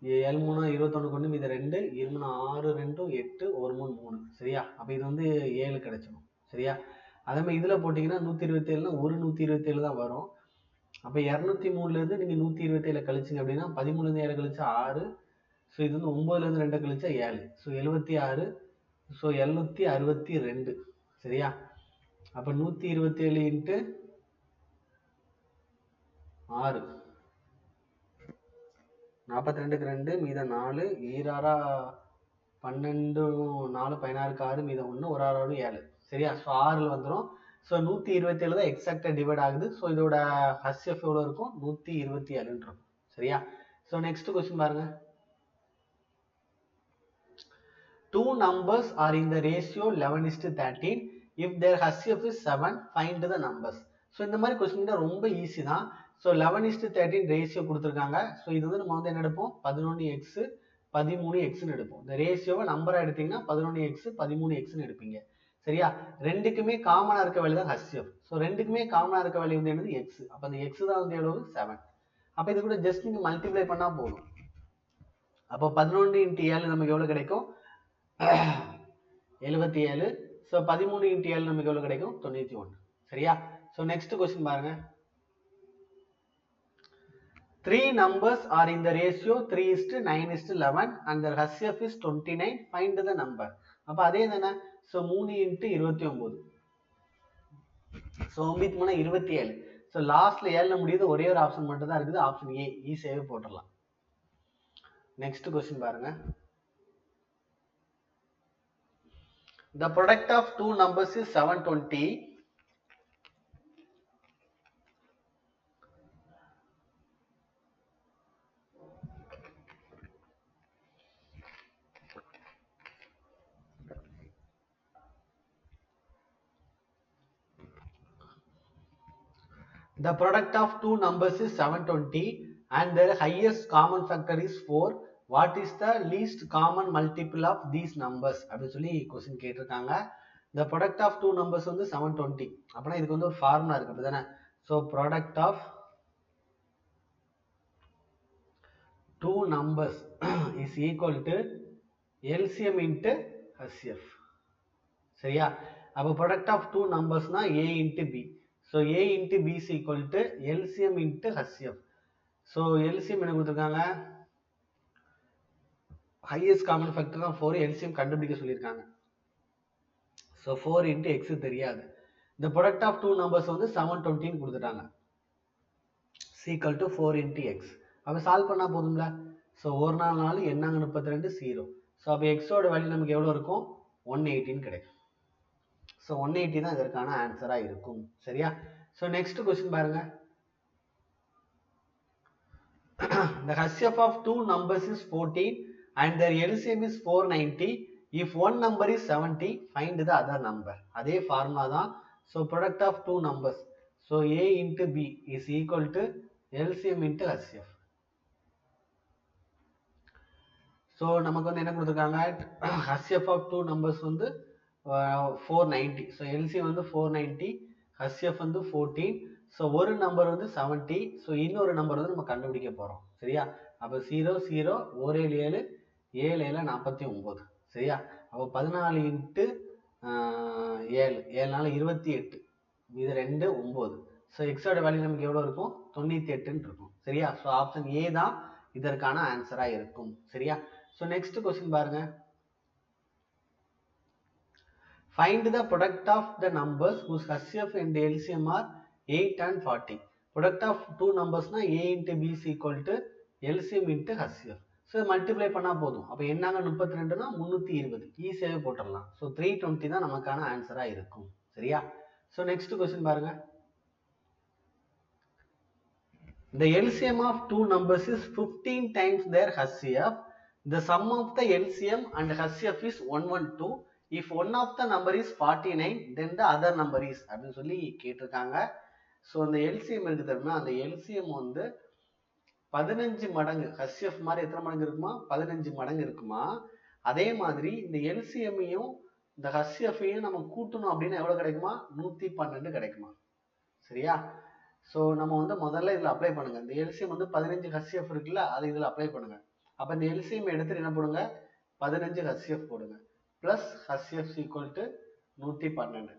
7 3 21 கொண்டு மீது 2, 2 6 2 8, 1 3 3. சரியா? அப்போ இது வந்து 7 கிடைச்சிடும். சரியா? அதே மாதிரி இதில் போட்டிங்கன்னா 127னா ஒரு 127 தான் வரும். அப்போ 203லேருந்து நீங்கள் 127 கழிச்சிங்க அப்படின்னா 13லேருந்து 7 கழிச்சா 6. ஸோ இது வந்து 9லேருந்து 2 கழிச்சா 7. ஸோ 76. ஸோ 762. சரியா? அப்போ 127 × 6, 42க்கு 2 மீதம் 4, 6 12, 4 16க்கு 6 மீதம் 1, ஒரு 6 7. சரியா? ஸோ 6ல் வந்துடும். ஸோ 127 தான் எக்ஸாக்டாக டிவைட் ஆகுது. ஸோ இதோட HCF எவ்வளோ இருக்கும், 127 இருக்கும். சரியா? ஸோ நெக்ஸ்ட் கொஸ்டின் பாருங்க. Two numbers are in the ratio 11:13. If their HCF is 7, find the numbers. So இந்த மாதிரி கொஸ்டின் ரொம்ப ஈஸி தான். ஸோ 11:13 ரேஷியோ கொடுத்துருக்காங்க. ஸோ இது வந்து நம்ம வந்து என்ன எடுப்போம், 11x 13xன்னு எடுப்போம். இந்த ரேஷியோவை நம்பராக எடுத்தீங்கன்னா 11x 13xன்னு எடுப்பீங்க. சரியா? ரெண்டுக்குமே காமனாக இருக்க வேல்யூ தான் HCF. ஸோ ரெண்டுக்குமே காமனாக இருக்க வேல்யூ வந்து என்னது, x. அப்போ அந்த x தான் வந்து எவ்வளவு, 7. அப்போ இது கூட ஜஸ்ட் நீங்கள் மல்டிப்ளை பண்ணால் போதும். அப்போ 11 × 7 நமக்கு எவ்வளோ கிடைக்கும், 77. ஸோ 13 × 7 நமக்கு எவ்வளோ கிடைக்கும், 91. சரியா? ஸோ நெக்ஸ்ட் கொஸ்டின் பாருங்க. 3 numbers are in the ratio 3:9:11 and their HCF is 29. Find the number. அப்போ அதே தானே. ஸோ 3 × 29. ஸோ 9 3 27. ஸோ லாஸ்ட்ல 7ல் முடியுது, ஒரே ஒரு ஆப்ஷன் மட்டும் தான் இருக்குது, ஆப்ஷன் A. ஈஸியாகவே போட்டுடலாம். நெக்ஸ்ட் கொஸ்டின் பாருங்க. The product of two numbers is 720. The product of two numbers is 720 and their highest common factor is 4. What is the least common multiple of these numbers? அப்படின்னு சொல்லி question கேட்டிருக்காங்க. The product of two numbers வந்து 720. அப்படின்னா இதுக்கு வந்து ஒரு formula இருக்கு அப்படிதானே? So product of two numbers is equal to LCM into HCF. சரியா? அப்போ product of two numbers னா A into B. So A into B is equal to LCM into HCF. So LCM என்ன கொடுத்திருக்காங்க? highest common factor தான் 4. LCM கண்டுபிடிக்க சொல்லியிருக்காங்க. So 4 into x தெரியாது. The product of two numbers வந்து 720 கொடுத்துட்டாங்க. is equal to 4 into x. அப்போ solve பண்ணா போதும்ல. So ஒரு நாள் 4 எண்ணாங்க 32 0. So அப்போ x ஓட வேல்யூ நமக்கு எவ்வளவு இருக்கும்? 118 கிடைக்கும். So 180 தான் இதற்கான ஆன்சரா இருக்கும். சரியா? So next question பாருங்க. The HCF of two numbers is 14 and their LCM is 490. If one number is 70, find the other number. அதே ஃபார்முலா தான். So product of two numbers. So A into B is equal to LCM into HCF. So நமக்கு வந்து என்ன கொடுத்திருக்காங்க? HCF of two numbers வந்து 490. So LCM வந்து 490, HCF வந்து 14. So ஒரு நம்பர் வந்து 70. So இன்னொரு நம்பர் வந்து நம்ம கண்டுபிடிக்க போறோம். சரியா? அப்ப 0 0 1 7 7 7 49. சரியா? அப்ப 14 into 7 7 நாள் 28. இது 2 9. So x ஓட வேல்யூ நமக்கு எவ்வளவு இருக்கும்? 98 இருக்கும். சரியா? So ஆப்ஷன் A தான் இதற்கான ஆன்சரா இருக்கும். சரியா? So next question பாருங்க. Find the product of the numbers whose HCF and LCM are 8 and 40. Product of two numbers na A into B is equal to LCM into HCF. So multiply பண்ணா போதும். அப்ப என்னங்க 32 னா 320. ஈஸியாவே போட்டுறலாம். So 320 தான் நமக்கான ஆன்சரா இருக்கும். சரியா? So next question பாருங்க. The LCM of two numbers is 15 times their HCF. The sum of the LCM and HCF is 112. If one of the number is 49, then the other number is அப்படின்னு சொல்லி கேட்டிருக்காங்க. So அந்த LCM இருக்கு தெரியுமா? அந்த LCM வந்து 15 மடங்கு HCF மாதிரி எத்தனை மடங்கு இருக்குமா? 15 மடங்கு இருக்குமா? அதே மாதிரி இந்த LCM-ஐயும் இந்த HCF-ஐயும் நம்ம கூட்டணும் அப்படின்னா எவ்வளவு கிடைக்குமா? 112 கிடைக்குமா? சரியா? ஸோ நம்ம வந்து முதல்ல இதில் அப்ளை பண்ணுங்க. இந்த LCM வந்து 15 HCF இருக்குல்ல, அதை இதில் அப்ளை பண்ணுங்க. அப்போ இந்த LCM எடுத்துட்டு என்ன போடுங்க? 15 HCF போடுங்க. plus HCF equal to 112.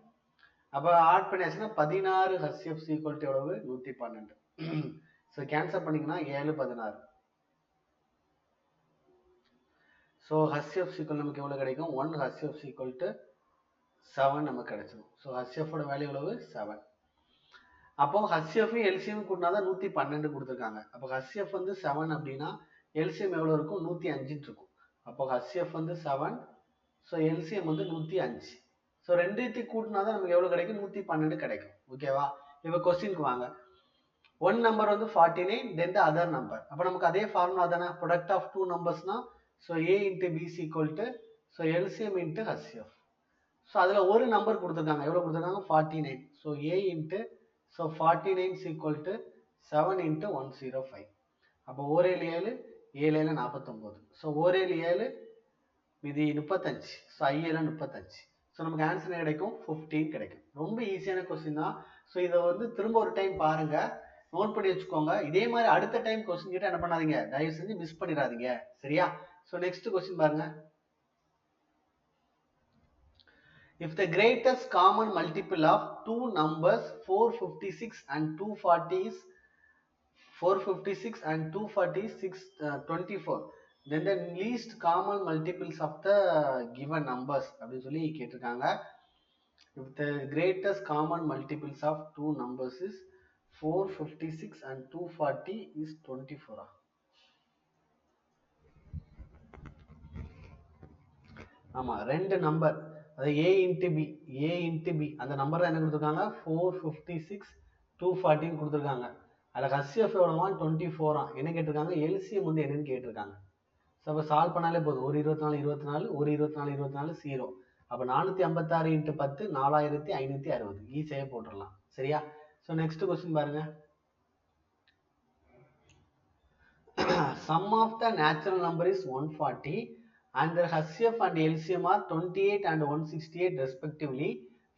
அப்போ ஆட் பண்ணியாச்சுன்னா 16 HCF equal to எவ்வளவு? 112. ஸோ கேன்சல் பண்ணிங்கன்னா 7 16. ஸோ HCF equal நமக்கு எவ்வளவு கிடைக்கும்? 1 HCF equal to 7 நமக்கு கிடைச்சிடும். ஸோ HCF ஓட வேல்யூ எவ்வளவு? 7. அப்போ HCF LCM கூட்டினாதான் 112 கொடுத்துருக்காங்க. அப்போ HCF வந்து 7 அப்படின்னா LCM எவ்வளவு இருக்கும்? 105 இருக்கும். அப்போ HCF வந்து 7. ஸோ LCM வந்து 105. ஸோ ரெண்டுத்தையும் கூட்டினாதான் நமக்கு எவ்வளவு கிடைக்கும்? 112 கிடைக்கும். ஓகேவா? இப்போ கொஸ்டினுக்கு வாங்க. ஒன் நம்பர் வந்து 49, தென் த அதர் நம்பர். அப்போ நமக்கு அதே ஃபார்முலா தானே? ப்ராடக்ட் ஆஃப் டூ நம்பர்ஸ்னா so A into B is equal to so LCM into HCF. So அதில் ஒரு நம்பர் கொடுத்துருக்காங்க. எவ்வளோ கொடுத்துருக்காங்க? 49. So A into so 49 is equal to 7 into 105. அப்போ ஓரேழு 7 7 7 49. ஸோ ஓரேழு 7 இது 35. ஸோ ஐஏல 35. ஸோ நமக்கு ஆன்சர் கிடைக்கும் 15 கிடைக்கும். ரொம்ப ஈஸியான கொஸ்டின் தான். ஸோ இதை வந்து திரும்ப ஒரு டைம் பாருங்க, நோட் பண்ணி வச்சுக்கோங்க. இதே மாதிரி அடுத்த டைம் கொஸ்டின் கிட்ட என்ன பண்ணாதீங்க, தயவு செஞ்சு மிஸ் பண்ணிடாதீங்க. சரியா? ஸோ நெக்ஸ்ட் கொஸ்டின் பாருங்க. If the greatest common multiple of two numbers 456 and 240 is 456 and 240 is 24, then the least common multiples of the given numbers அப்படின்னு சொல்லி கேட்டிருக்காங்க. If the greatest common multiples of two numbers is 456 and 240 is 24. ஆமா, ரெண்டு number அது a into b அந்த number தான் என்ன கொடுத்துருக்காங்க 456 240 கொடுத்துருக்காங்க. அதில் HCF எவ்வளோவா 24 என்ன கேட்டிருக்காங்க, LCM வந்து என்னன்னு கேட்டிருக்காங்க. ஸோ அப்போ சால்வ் பண்ணாலே போதும், ஒரு 24 ஒரு 24 0. அப்போ 456 × 10 4560 ஈஸியாக போட்டுடலாம். சரியா? ஸோ நெக்ஸ்ட் கொஸ்டின் பாருங்க. Sum of the natural number is 140 and their HCF and LCM are 28 and 168 respectively.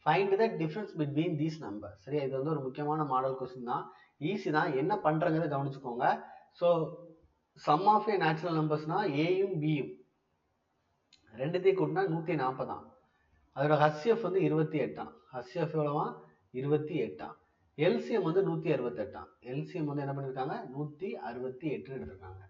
Find the difference between these numbers. சரியா? இது வந்து ஒரு முக்கியமான மாடல் கொஸ்டின் தான், ஈஸி தான். என்ன பண்றங்கறத கவனிச்சுக்கோங்க. So sum of A natural நம்பர்ஸ்னா ஏயும் பியும் ரெண்டுத்தையும் கூட்டினா 140 தான். அதோட HCF வந்து 28. HCF எவ்வளவா 28. LCM வந்து 168. LCM வந்து என்ன பண்ணிருக்காங்க 168 எடுத்திருக்காங்க.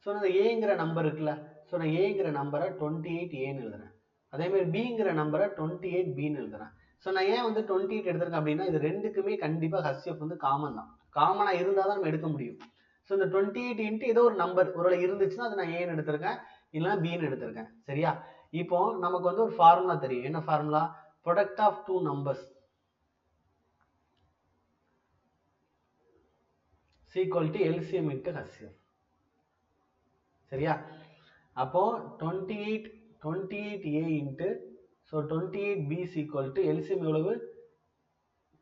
ஸோ நான் ஏங்கிற நம்பர் இருக்குல்ல, ஸோ நான் ஏங்கிற நம்பரை 28A எழுதுறேன். அதே மாதிரி பிங்கிற நம்பரை 28Bன்னு எழுதுறேன். ஸோ நான் ஏன் வந்து 28 எடுத்திருக்கேன் அப்படின்னா, இது ரெண்டுக்குமே கண்டிப்பாக HCF வந்து காமன் தான். காமனாக இருந்தால் தான் நம்ம எடுக்க முடியும். ஸோ இந்த 28 இன்ட்டு ஏதோ ஒரு நம்பர் ஒரு இருந்துச்சுன்னா அது நான் ஏன்னு எடுத்திருக்கேன், இல்லைன்னா பின்னு எடுத்திருக்கேன். சரியா? இப்போ நமக்கு வந்து ஒரு ஃபார்முலா தெரியும். என்ன formula? Product of two numbers equal to LCM into HCF. சரியா? அப்போ 28A into so 28B is equal to LCM எவ்வளவு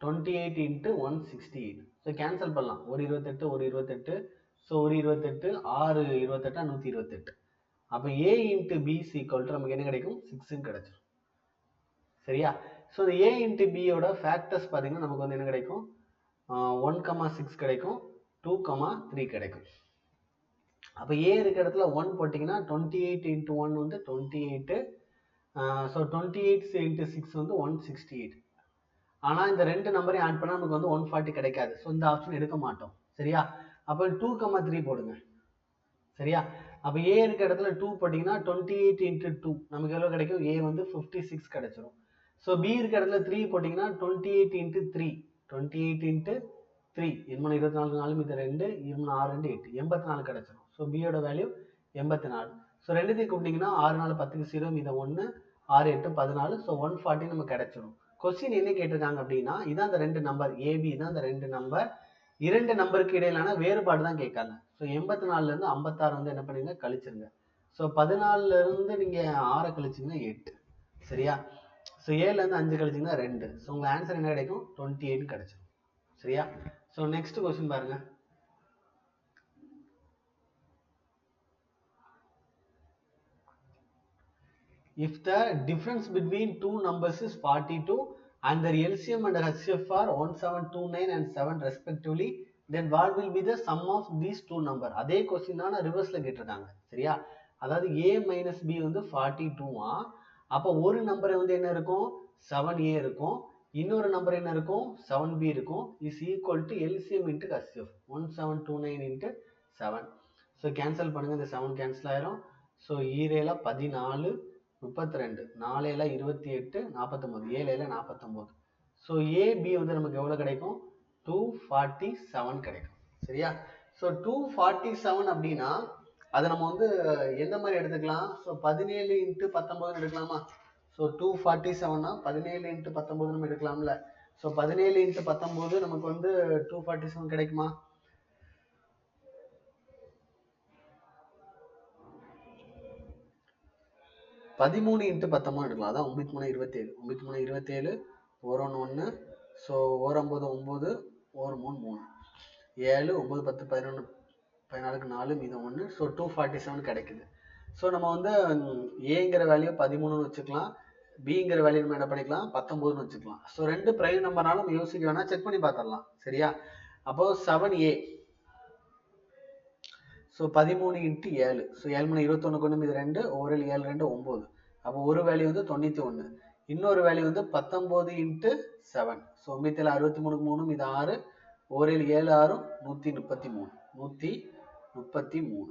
28 into 168. ஸோ கேன்சல் பண்ணலாம். ஒரு 28 ஒரு 28. ஸோ ஒரு 28 6 28 128. அப்போ A into B is equal to நமக்கு என்ன கிடைக்கும் 6 கிடைச்சிடும். சரியா? ஸோ இந்த A into B யோட ஃபேக்டர்ஸ் பார்த்தீங்கன்னா நமக்கு வந்து என்ன கிடைக்கும் 1,6 கிடைக்கும், 2,3 கிடைக்கும். அப்போ A இருக்க இடத்துல 1 போட்டிங்கன்னா 28 into 1 வந்து 28. ஸோ 28 into 6 வந்து 168. ஆனால் இந்த ரெண்டு நம்பரையும் ஆட் பண்ணால் நமக்கு வந்து 140 கிடைக்காது. ஸோ இந்த ஆப்ஷன் எடுக்க மாட்டோம். சரியா? அப்போ 2,3 போடுங்க. சரியா? அப்போ A இருக்க இடத்துல 2 போட்டிங்கன்னா 28 into 2 நமக்கு எவ்வளோ கிடைக்கும், A வந்து 56 கிடைச்சிரும். ஸோ B இருக்க இடத்துல 3 போட்டிங்கன்னா 28 into 3 28 into 3 24 4 மீது 2 6 2 8 84 கிடைச்சிரும். ஸோ பியோட வேல்யூ 84. ஸோ ரெண்டுத்தையும் கூப்பிட்டீங்கன்னா 6 4 10 0 மீது 1 6 8 14. ஸோ 140 நமக்கு கிடைச்சிடும். கொஸ்டின் என்ன கேட்டிருக்காங்க அப்படின்னா, இதான் அந்த ரெண்டு நம்பர் ஏபி தான் அந்த ரெண்டு நம்பர், இரண்டு நம்பருக்கு இடையிலான வேறுபாடு தான் கேட்காங்க. ஸோ 84 இருந்து 56 வந்து என்ன பண்ணுங்க கழிச்சிருங்க. ஸோ 14 இருந்து நீங்க 6 கழிச்சிங்கன்னா 8. சரியா? ஸோ 7 இருந்து 5 கழிச்சிங்கன்னா 2. ஸோ உங்க ஆன்சர் என்ன கிடைக்கும் 28 கிடைச்சிடும். சரியா? ஸோ நெக்ஸ்ட் கொஸ்டின் பாருங்க. If the difference between two numbers is 42 and their LCM and HCF are 1729 and 7 respectively, then what will be the sum of these two number? அதே question தான் ரிவர்ஸ்ல கேட்டிருக்காங்க. சரியா? அதாவது A minus B வந்து 42 அப்போ ஒரு நம்பர் வந்து என்ன இருக்கும் 7A இருக்கும், இன்னொரு நம்பர் என்ன இருக்கும் 7B இருக்கும். is equal to LCM into HCF 1729 into 7. So cancel பண்ணுங்க, இந்த 7 கேன்சல் ஆயிரும். ஸோ ஈரேல 14 32 4 28 49 7 49. ஸோ ஏபி வந்து நமக்கு எவ்வளோ கிடைக்கும் 247 கிடைக்கும். சரியா? ஸோ 247 அப்படின்னா அதை நம்ம வந்து எந்த மாதிரி எடுத்துக்கலாம், ஸோ 17 into 19 எடுக்கலாமா? ஸோ 247னா 17 into 19 நம்ம எடுக்கலாம்ல. ஸோ 17 into 19 நமக்கு வந்து 247 கிடைக்குமா? பதிமூணு இன்ட்டு 19 எடுக்கலாம். அதான் 93 27 93 27 1 1 ஸோ 1 9 9 1 3 3 7 9 10 11 14 4 மீதம் 1. ஸோ 247 கிடைக்குது. ஸோ நம்ம வந்து ஏங்கிற வேல்யூ 13 வச்சுக்கலாம், பிங்கிற வேல்யூ நம்ம என்ன பண்ணிக்கலாம் 19 வச்சுக்கலாம். ஸோ ரெண்டு பிரைம் நம்பர்னாலும் நம்ம யோசிக்க வேணா, செக் பண்ணி பார்த்துடலாம். சரியா? அப்போ 7A ஸோ 13 இன்ட்டு 7. ஸோ 7 மணி 21 கொண்டு மீது 2 ஒரு 7 2 9. அப்போ ஒரு வேல்யூ வந்து 91, இன்னொரு வேல்யூ வந்து 19 இன்ட்டு 7. ஸோ மீத்தில் 63 3 மீது 6 ஒரு 7 6 133 133.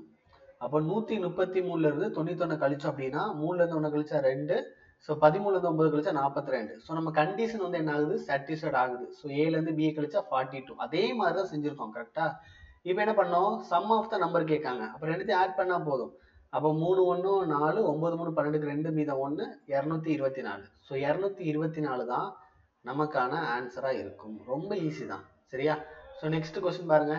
அப்போ 133ல இருந்து 91 கழிச்சோம் அப்படின்னா 3ல இருந்து 1 கழிச்சா 2. ஸோ 13ல இருந்து 9 கழிச்சா 42. ஸோ நம்ம கண்டிஷன் வந்து என்ன ஆகுது சாட்டிஸ்ஃபைட் ஆகுது. ஸோ ஏல இருந்து பி கழிச்சா 42. அதே மாதிரி தான் செஞ்சிருக்கோம். கரெக்டா? இப்போ என்ன பண்ணோம், சம் ஆஃப் த நம்பர் கேட்காங்க, அப்போ ரெண்டுத்தையும் ஆட் பண்ணா போதும். அப்போ 3 1 4 9 3 12 2 மீதம் 1 224. ஸோ 224 தான் நமக்கான ஆன்சரா இருக்கும். ரொம்ப ஈஸி தான். சரியா? ஸோ நெக்ஸ்ட் கொஸ்டின் பாருங்க.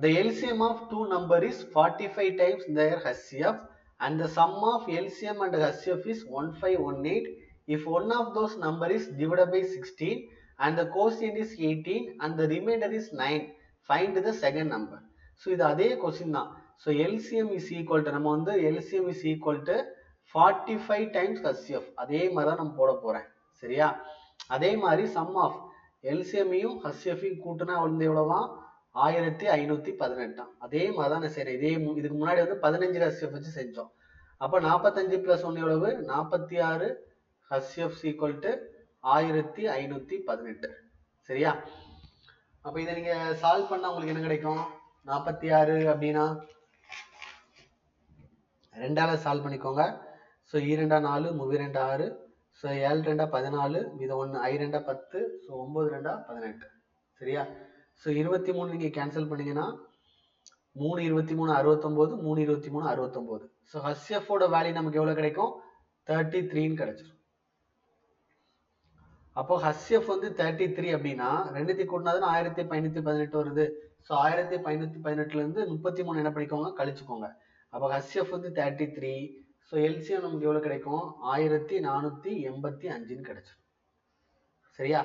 The LCM of two number is 45 times their HCF and the sum of LCM and HCF is 1518. If one of those number is divided by 16 and the quotient is 18 and the remainder is 9, find the second number. So இது அதே question தான். So LCM is equal to நம்ம வந்து LCM is equal to 45 times HCF. அதே மாதிரி தான் நம்ம போட போறேன். சரியா? அதே மாதிரி sum of LCM-ஐயும் HCF-ஐயும் கூட்டினா வந்து எவ்வளவா? 1518. அதே மாதிரி தான் சரி. இதுக்கு முன்னாடி வந்து 15 HCF வச்சு செஞ்சோம். அப்ப 45 பிளஸ் 1 எவ்வளவு? 46 HCF equal to 1518. சரியா? அப்ப இதை நீங்க சால்வ் பண்ணா உங்களுக்கு என்ன கிடைக்கும்? 46 அப்படின்னா 2ஆல சால்வ் பண்ணிக்கோங்க. ஸோ 2 4 3 2 6. ஸோ 7 2 14 மீது 1 I 2 10. ஸோ 9 2 18. சரியா? ஸோ 23 நீங்கள் கேன்சல் பண்ணீங்கன்னா 3 23 69, 3 23 69. ஸோ ஹச்சிஎஃபோட வேல்யூ நமக்கு எவ்வளோ கிடைக்கும்? 33ன்னு கிடைச்சிடும். அப்போ ஹச்சிஎஃப் வந்து 33 அப்படின்னா ரெண்டுத்தையும் கூட்டினாதான் 1518 வருது. ஸோ 1518லேருந்து 33 என்ன பண்ணிக்கோங்க? கழிச்சுக்கோங்க. அப்போ ஹச்சிஎஃப் வந்து 33. ஸோ எல்சிஎம் நமக்கு எவ்வளோ கிடைக்கும்? 1485ன்னு கிடைச்சிடும். சரியா?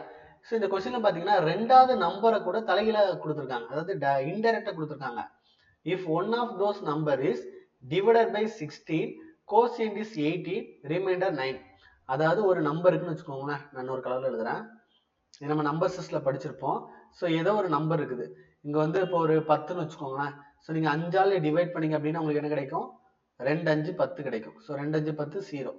ஸோ இந்த கொஸ்டின்ல பார்த்தீங்கன்னா ரெண்டாவது நம்பரை கூட தலையில கொடுத்துருக்காங்க, அதாவது இன்டைரக்டா கொடுத்துருக்காங்க. If one of those number is divided by 16, quotient is 18, remainder 9. அதாவது ஒரு நம்பர் இருக்குன்னு வச்சுக்கோங்களேன். நான் ஒரு கலர்ல எழுதுறேன். இது நம்ம நம்பர் சிஸ்டம்ல படிச்சிருப்போம். ஸோ ஏதோ ஒரு நம்பர் இருக்குது. இங்க வந்து இப்போ ஒரு 10ன்னு வச்சுக்கோங்களேன். ஸோ நீங்க 5ஆல டிவைட் பண்ணீங்க அப்படின்னா உங்களுக்கு என்ன கிடைக்கும்? 2 5 10 கிடைக்கும். ஸோ 2 5 10 0.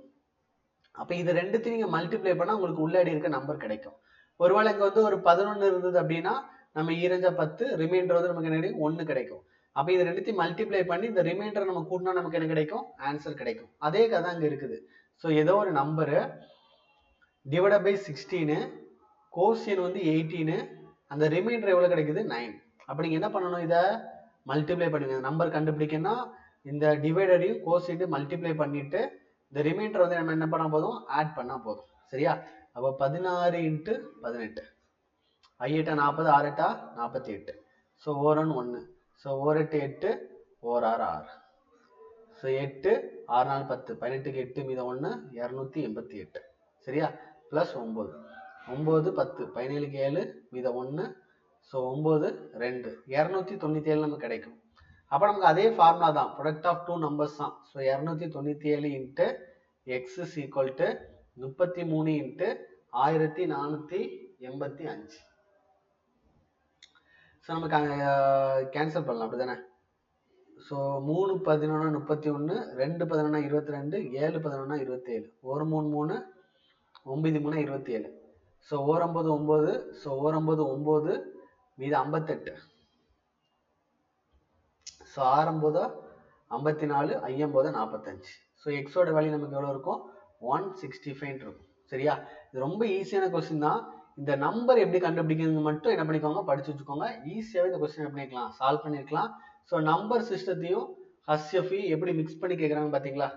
அப்ப இது ரெண்டுத்தையும் நீங்க மல்டிப்ளை பண்ணா உங்களுக்கு உள்ளாடி இருக்க நம்பர் கிடைக்கும். ஒருவேளை இங்க வந்து ஒரு 11 இருந்தது அப்படின்னா நம்ம 2 10, ரிமைண்டர் வந்து நமக்கு என்ன கிடைக்கும்? 1 கிடைக்கும். அப்ப இது ரெண்டுத்தையும் மல்டிப்ளை பண்ணி இந்த ரிமைண்டர் நம்ம கூட்டினா நமக்கு என்ன கிடைக்கும்? ஆன்சர் கிடைக்கும். அதே கதை அங்க இருக்குது. ஸோ ஏதோ ஒரு நம்பரு டிவைட் பை 16, கோஷியன் வந்து 18, அந்த ரிமைண்டர் எவ்வளவு கிடைக்குது? 9. அப்ப நீங்க என்ன பண்ணணும்? இதை மல்டிப்ளை பண்ணுங்க. நம்பர் கண்டுபிடிக்கணும்னா இந்த டிவைடரையும் கோஷியன்ட் மல்டிப்ளை பண்ணிட்டு இந்த ரிமைண்டர் வந்து நம்ம என்ன பண்ணா போதும்? ஆட் பண்ணா போதும். சரியா? அப்போ 16 × 18. 5 8 40, 6 8 48. ஸோ 1 1. ஸோ 1 8 8, 1 6 6. ஸோ 8 6 4 10, 18க்கு 8 மீதம் 1 288. சரியா? பிளஸ் 9 9 10, 17க்கு 7 மீதம் 1. ஸோ 9 2 297 நமக்கு கிடைக்கும். அப்போ நமக்கு அதே ஃபார்முலா தான், ப்ராடக்ட் ஆஃப் டூ நம்பர்ஸ் தான். So 297 × x is equal to 33 × 1485. So நமக்கு கேன்சல் பண்ணலாம், அப்படிதானே? ஸோ 3 11 31, 2 11 22, 7 11 27, 1 3 3, 9 3 27. ஸோ 1 9 9. ஸோ 1 9 9 மீது 58. ஸோ 6 9 54, 5 9 45. ஸோ எக்ஸோட வேல்யூ நமக்கு எவ்வளோ இருக்கும்? 165 இருக்கும். சரியா? இது ரொம்ப ஈஸியான கொஸ்டின் தான். இந்த நம்பர் எப்படி கண்டுபிடிக்கிறது மட்டும் என்ன பண்ணிக்கோங்க? படிச்சு வச்சுக்கோங்க. ஈஸியாகவே இந்த கொஸ்டின் எப்படி பண்ணிக்கலாம்? சால்வ் பண்ணிருக்கலாம். ஸோ நம்பர் சிஸ்டத்தையும் ஹச்சிஎஃப்பையும் எப்படி மிக்ஸ் பண்ணி கேட்குறாங்க பார்த்தீங்களா?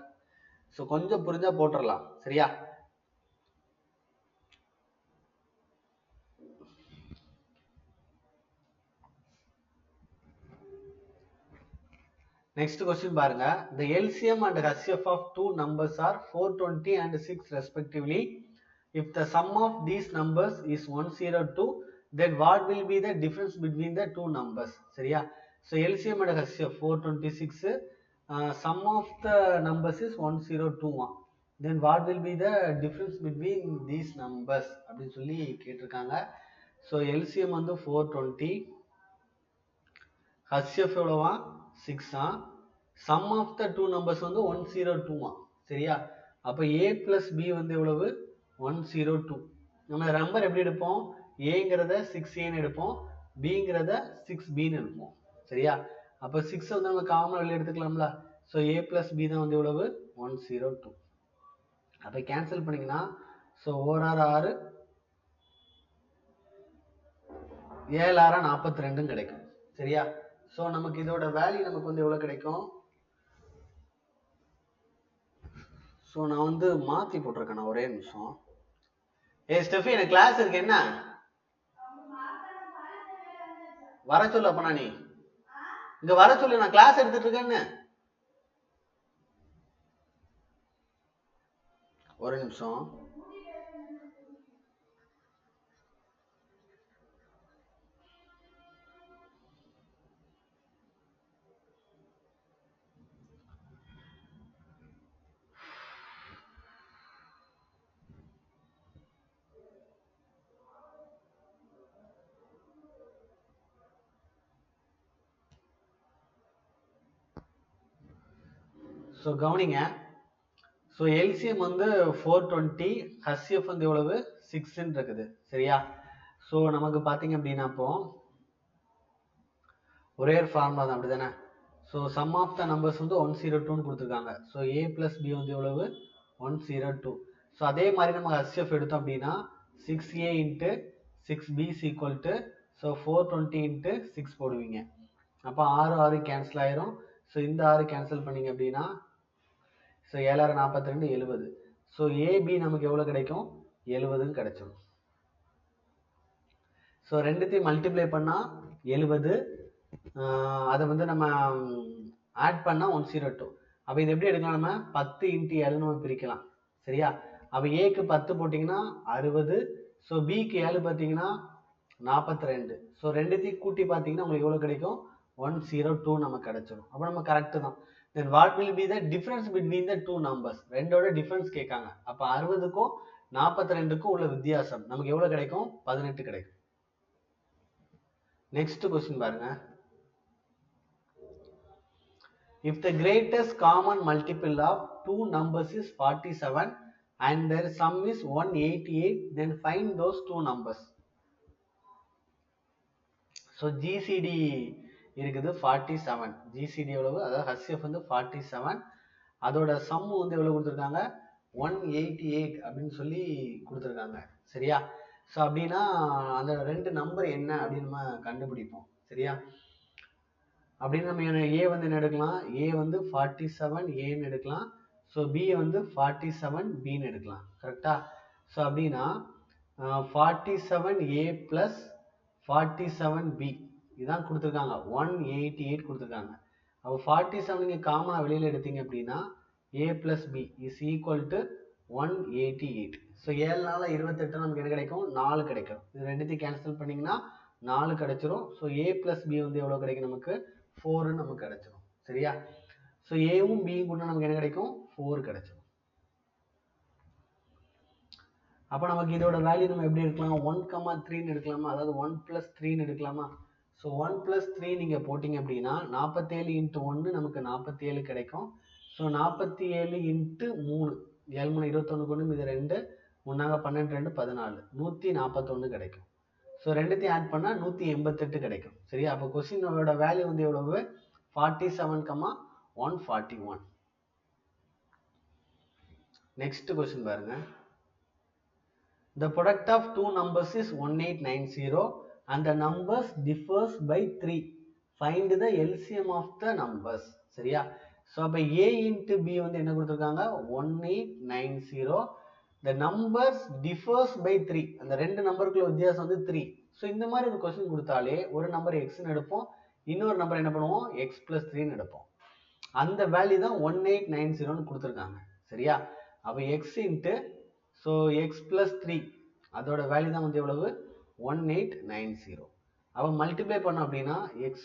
ஸோ கொஞ்சம் புரிஞ்சா போட்டுடலாம். சரியா? Next question பாருங்க. The LCM and HCF of two numbers are 420 and 6 respectively. If the sum of these numbers is 102, then what will be the difference between the two numbers? சரியா? So LCM and HCF 426, sum of the numbers is 102. Then what will be the difference between these numbers? அப்படின்னு சொல்லி கேட்டிருக்காங்க. So LCM வந்து 420, HCF எவ்வளவா? 6. Sum of the two numbers வந்து 102. சரியா? அப்ப a plus b வந்து எவ்வளவு? 102. நம்ம நம்பர் எப்படி எடுப்போம்? ஏங்கிறத 6a எடுப்போம், bங்கிறத 6bன்னு எடுப்போம். சரியா? அப்ப 6 வந்து நம்ம காமன் வெளியே எடுத்துக்கலாம்ல. ஸோ a plus b தான் வந்து எவ்வளவு? 102. அப்ப கேன்சல் பண்ணீங்கன்னா ஸோ 1 6 6, 7 6 42 கிடைக்கும். சரியா? ஸோ நமக்கு இதோட வேல்யூ நமக்கு வந்து எவ்வளோ கிடைக்கும்? ஸோ நான் வந்து மாற்றி போட்டிருக்கேன், ஒரே நிமிஷம். ஸ்டெஃபி, எனக்கு கிளாஸ் இருக்கு, என்ன வர சொல்லு. அப்பனா நீ இங்க வர சொல்லு, நான் கிளாஸ் எடுத்துட்டு இருக்கேன்னு. ஒரு நிமிஷம். ஸோ கவனிங்க. ஸோ எல்சிஎம் வந்து 420, ஹச்சிஎஃப் வந்து எவ்வளவு 6 இருக்குது. சரியா? ஸோ நமக்கு பார்த்தீங்க அப்படின்னா இப்போ ஒரே ஒரு ஃபார்முலா தான், அப்படி தானே? So sum of the numbers வந்து 102ன்னு கொடுத்துருக்காங்க. ஸோ ஏ பிளஸ் பி வந்து எவ்வளவு 102. ஸோ அதே மாதிரி நம்ம ஹச்சிஎஃப் எடுத்தோம் அப்படின்னா 6a into 6b equal to so 420 into 6 போடுவீங்க. அப்போ 6 6 கேன்சல் ஆயிரும். ஸோ இந்த 6 கேன்சல் பண்ணீங்க அப்படின்னா ஸோ 7 42 70. ஸோ ஏபி நமக்கு எவ்வளோ கிடைக்கும்? 70ன்னு கிடைச்சிடும். ஸோ ரெண்டுத்தையும் மல்டிப்ளை பண்ணால் 70, அதை வந்து நம்ம ஆட் பண்ணால் 102. அப்போ இது எப்படி எடுக்கலாம்? நம்ம 10 இன்ட்டு 7 நம்ம பிரிக்கலாம். சரியா? அப்போ ஏக்கு 10 போட்டிங்கன்னா 60. ஸோ பிக்கு 7 பார்த்தீங்கன்னா 42. ஸோ ரெண்டுத்தையும் கூட்டி பார்த்தீங்கன்னா உங்களுக்கு எவ்வளோ கிடைக்கும்? 102 நமக்கு கிடைச்சிடும். அப்போ நம்ம கரெக்டு தான். Then what will be the difference between the two numbers? ரெண்டோட டிஃபரன்ஸ் கேட்காங்க. அப்போ 60க்கும் 42க்கும் உள்ள வித்தியாசம் நமக்கு எவ்வளோ கிடைக்கும்? 18 கிடைக்கும். நெக்ஸ்ட் கொஸ்டின் பாருங்க. If the greatest common multiple of two numbers is 47 and their sum is 188, then find those two numbers. So GCD இருக்குது 47. GCD எவ்வளவு? அதாவது HCF வந்து 47. அதோட சம் வந்து எவ்வளவு கொடுத்துருக்காங்க? 188 அப்படின்னு சொல்லி கொடுத்துருக்காங்க. சரியா? ஸோ அப்படின்னா அந்த ரெண்டு நம்பர் என்ன அப்படின்னு நம்ம கண்டுபிடிப்போம். சரியா? அப்படின்னு நம்ம ஏ வந்து என்ன எடுக்கலாம்? ஏ வந்து 47 ஏன்னு எடுக்கலாம். ஸோ பி வந்து 47 பின்னு எடுக்கலாம். கரெக்டா? ஸோ அப்படின்னா 47a பிளஸ் 47b இதான் கொடுத்துருக்காங்க. 188 கொடுத்துருக்காங்க. அப்போ 47 நீங்கள் காமனாக வெளியில் எடுத்தீங்க அப்படின்னா a plus B is equal to 188. So 7 28 நமக்கு என்ன கிடைக்கும்? 4 கிடைக்கும். இது ரெண்டுத்தையும் கேன்சல் பண்ணிங்கன்னா 4 கிடைச்சிரும். ஸோ a பிளஸ் பி வந்து எவ்வளோ கிடைக்கும்? நமக்கு 4 நமக்கு கிடைச்சிரும். சரியா? ஸோ ஏவும் பியும் கூட நமக்கு என்ன கிடைக்கும்? 4 கிடைச்சிரும். அப்போ நமக்கு இதோட வேல்யூ நம்ம எப்படி எடுக்கலாம்? 1,3ன்னு எடுக்கலாமா? அதாவது 1 + 3ன்னு எடுக்கலாமா? ஸோ 1 + 3 நீங்கள் போட்டிங்க அப்படின்னா 47 × 1 நமக்கு 47 கிடைக்கும். ஸோ 47 × 3 7 3 21 கொண்டு இது 2 3 12 2 14 141 கிடைக்கும். ஸோ ரெண்டுத்தையும் ஆட் பண்ணால் 188 கிடைக்கும். சரியா? அப்போ கொஸ்டினோட வேல்யூ வந்து எவ்வளவு? 47, 141. நெக்ஸ்ட் கொஸ்டின் பாருங்க. The product of two numbers is 1890 and the numbers differs by 3. Find the LCM of the numbers. சரியா? ஸோ அப்போ a into b வந்து என்ன கொடுத்துருக்காங்க? 1890. The numbers differs by 3. அந்த ரெண்டு நம்பருக்குள்ள வித்தியாசம் வந்து 3. ஸோ இந்த மாதிரி ஒரு கொஸ்டின் கொடுத்தாலே ஒரு நம்பர் எக்ஸ்ன்னு எடுப்போம், இன்னொரு நம்பர் என்ன பண்ணுவோம்? x + 3ன்னு எடுப்போம். அந்த வேல்யூ தான் 1890ன்னு கொடுத்துருக்காங்க. சரியா? அப்போ x இன்ட்டு ஸோ x + 3 அதோட வேல்யூ தான் வந்து எவ்வளவு? 1890. அப்போ மல்டிப்ளை பண்ணோம் அப்படின்னா x²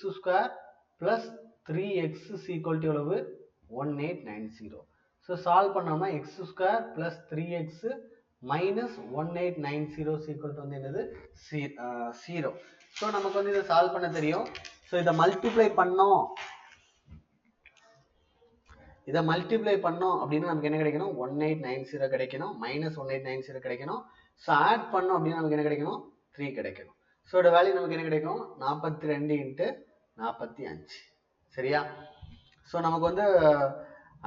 + 3x ஈக்குவல் டு எவ்வளவு? 1890. ஸோ சால்வ் பண்ணோம்னா x² + 3x minus 1890 equal to வந்து என்னது? 0. ஸோ நமக்கு வந்து இதை சால்வ் பண்ண தெரியும். ஸோ இதை மல்டிப்ளை பண்ணோம் அப்படின்னா நமக்கு என்ன கிடைக்கணும்? 1890 கிடைக்கணும், மைனஸ் 1890 கிடைக்கணும். ஸோ ஆட் பண்ணோம் அப்படின்னா நமக்கு என்ன கிடைக்கணும்? 3 கிடைக்கணும். ஸோ இதோட வேல்யூ நமக்கு என்ன கிடைக்கும்? 42 × 45. சரியா? ஸோ நமக்கு வந்து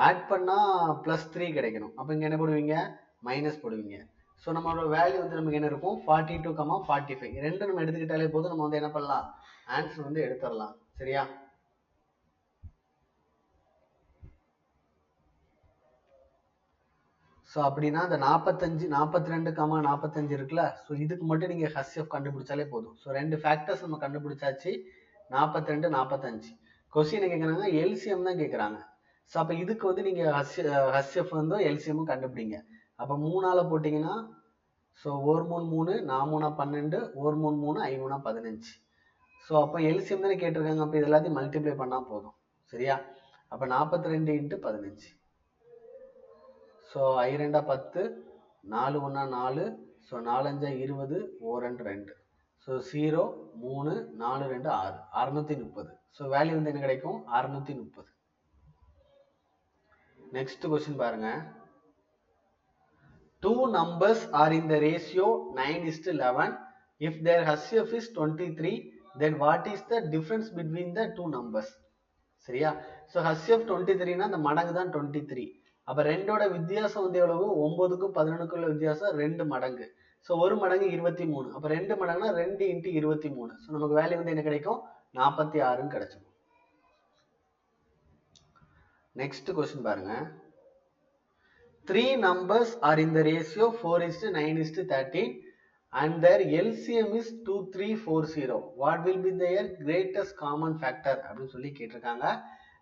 ஆட் பண்ணால் +3 கிடைக்கணும். அப்போ இங்கே என்ன போடுவீங்க? மைனஸ் போடுவீங்க. ஸோ நம்மளோட வேல்யூ வந்து நமக்கு என்ன இருக்கும் 42, 45 ரெண்டு நம்ம எடுத்துக்கிட்டாலே போதும், நம்ம வந்து என்ன பண்ணலாம், ஆன்சர் வந்து எடுத்துடலாம். சரியா? ஸோ அப்படின்னா இந்த 45, 42, 45 இருக்குல்ல, ஸோ இதுக்கு மட்டும் நீங்கள் ஹச்சிஎஃப் கண்டுபிடிச்சாலே போதும். ஸோ ரெண்டு ஃபேக்டர்ஸ் நம்ம கண்டுபிடிச்சாச்சு, 42, 45. கொஸ்டின் கேட்குறாங்க எல்சிஎம் தான் கேட்குறாங்க. ஸோ அப்போ இதுக்கு வந்து நீங்கள் ஹச்சிஎஃப் வந்து எல்சிஎம்மும் கண்டுபிடிங்க. அப்போ 3ஆல் போட்டிங்கன்னா ஸோ 1 3 3, 4 3 12, 1 3 3, 5 3 15. ஸோ அப்போ எல்சிஎம் தானே கேட்டிருக்காங்க, அப்போ இது எல்லாத்தையும் மல்டிப்ளை பண்ணால் போதும். சரியா? அப்போ 42 × 15. So 2 10, 4 1 4, so 4 5 20, 1 2 2. So 0 3 4 2 6, 630. So value வந்து என்ன கிடைக்கும், 630. நெக்ஸ்ட் கொஸ்டின் பாருங்க. Two numbers are in the ratio 9:11. If their HCF is 23, then what is the difference between the two numbers? சரியா? ஸோ HCF 23னா அந்த மடங்கு தான் 23. அப்போ ரெண்டோட வித்தியாசம் வந்து எவ்வளவு, 9க்கும் 11க்குள்ள வித்தியாசம் 2 மடங்கு. ஸோ 1 மடங்கு 23. அப்போ 2 மடங்குனா 2 × 23. ஸோ நமக்கு வேல்யூ வந்து என்ன கிடைக்கும், 46 கிடைச்சிடும். நெக்ஸ்ட் கொஸ்டின் பாருங்க. Three numbers are in the ratio 4:9:13 and their LCM is 2340. What will be their greatest common factor அப்படின்னு சொல்லி கேட்டிருக்காங்க.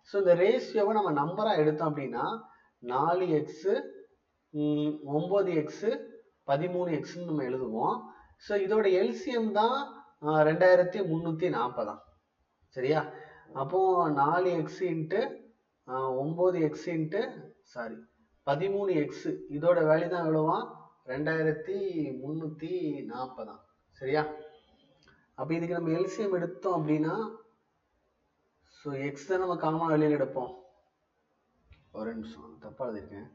ஸோ இந்த ரேஷியோவை நம்ம நம்பரா எடுத்தோம் அப்படின்னா 4x 9x 13x நம்ம எழுதுவோம். ஸோ இதோட எல்சிஎம் தான் 2340. சரியா? அப்போ 4x × 9x × 13x இதோட வேல்யூ தான் எவ்வளவா, 2340. சரியா? அப்ப இதுக்கு நம்ம எல்சிஎம் எடுத்தோம் அப்படின்னா ஸோ எக்ஸ் தான் நம்ம காமன் வெளியில் எடுப்போம். ஒரு நிமிஷம், தப்பா எழுதிருக்கேன்.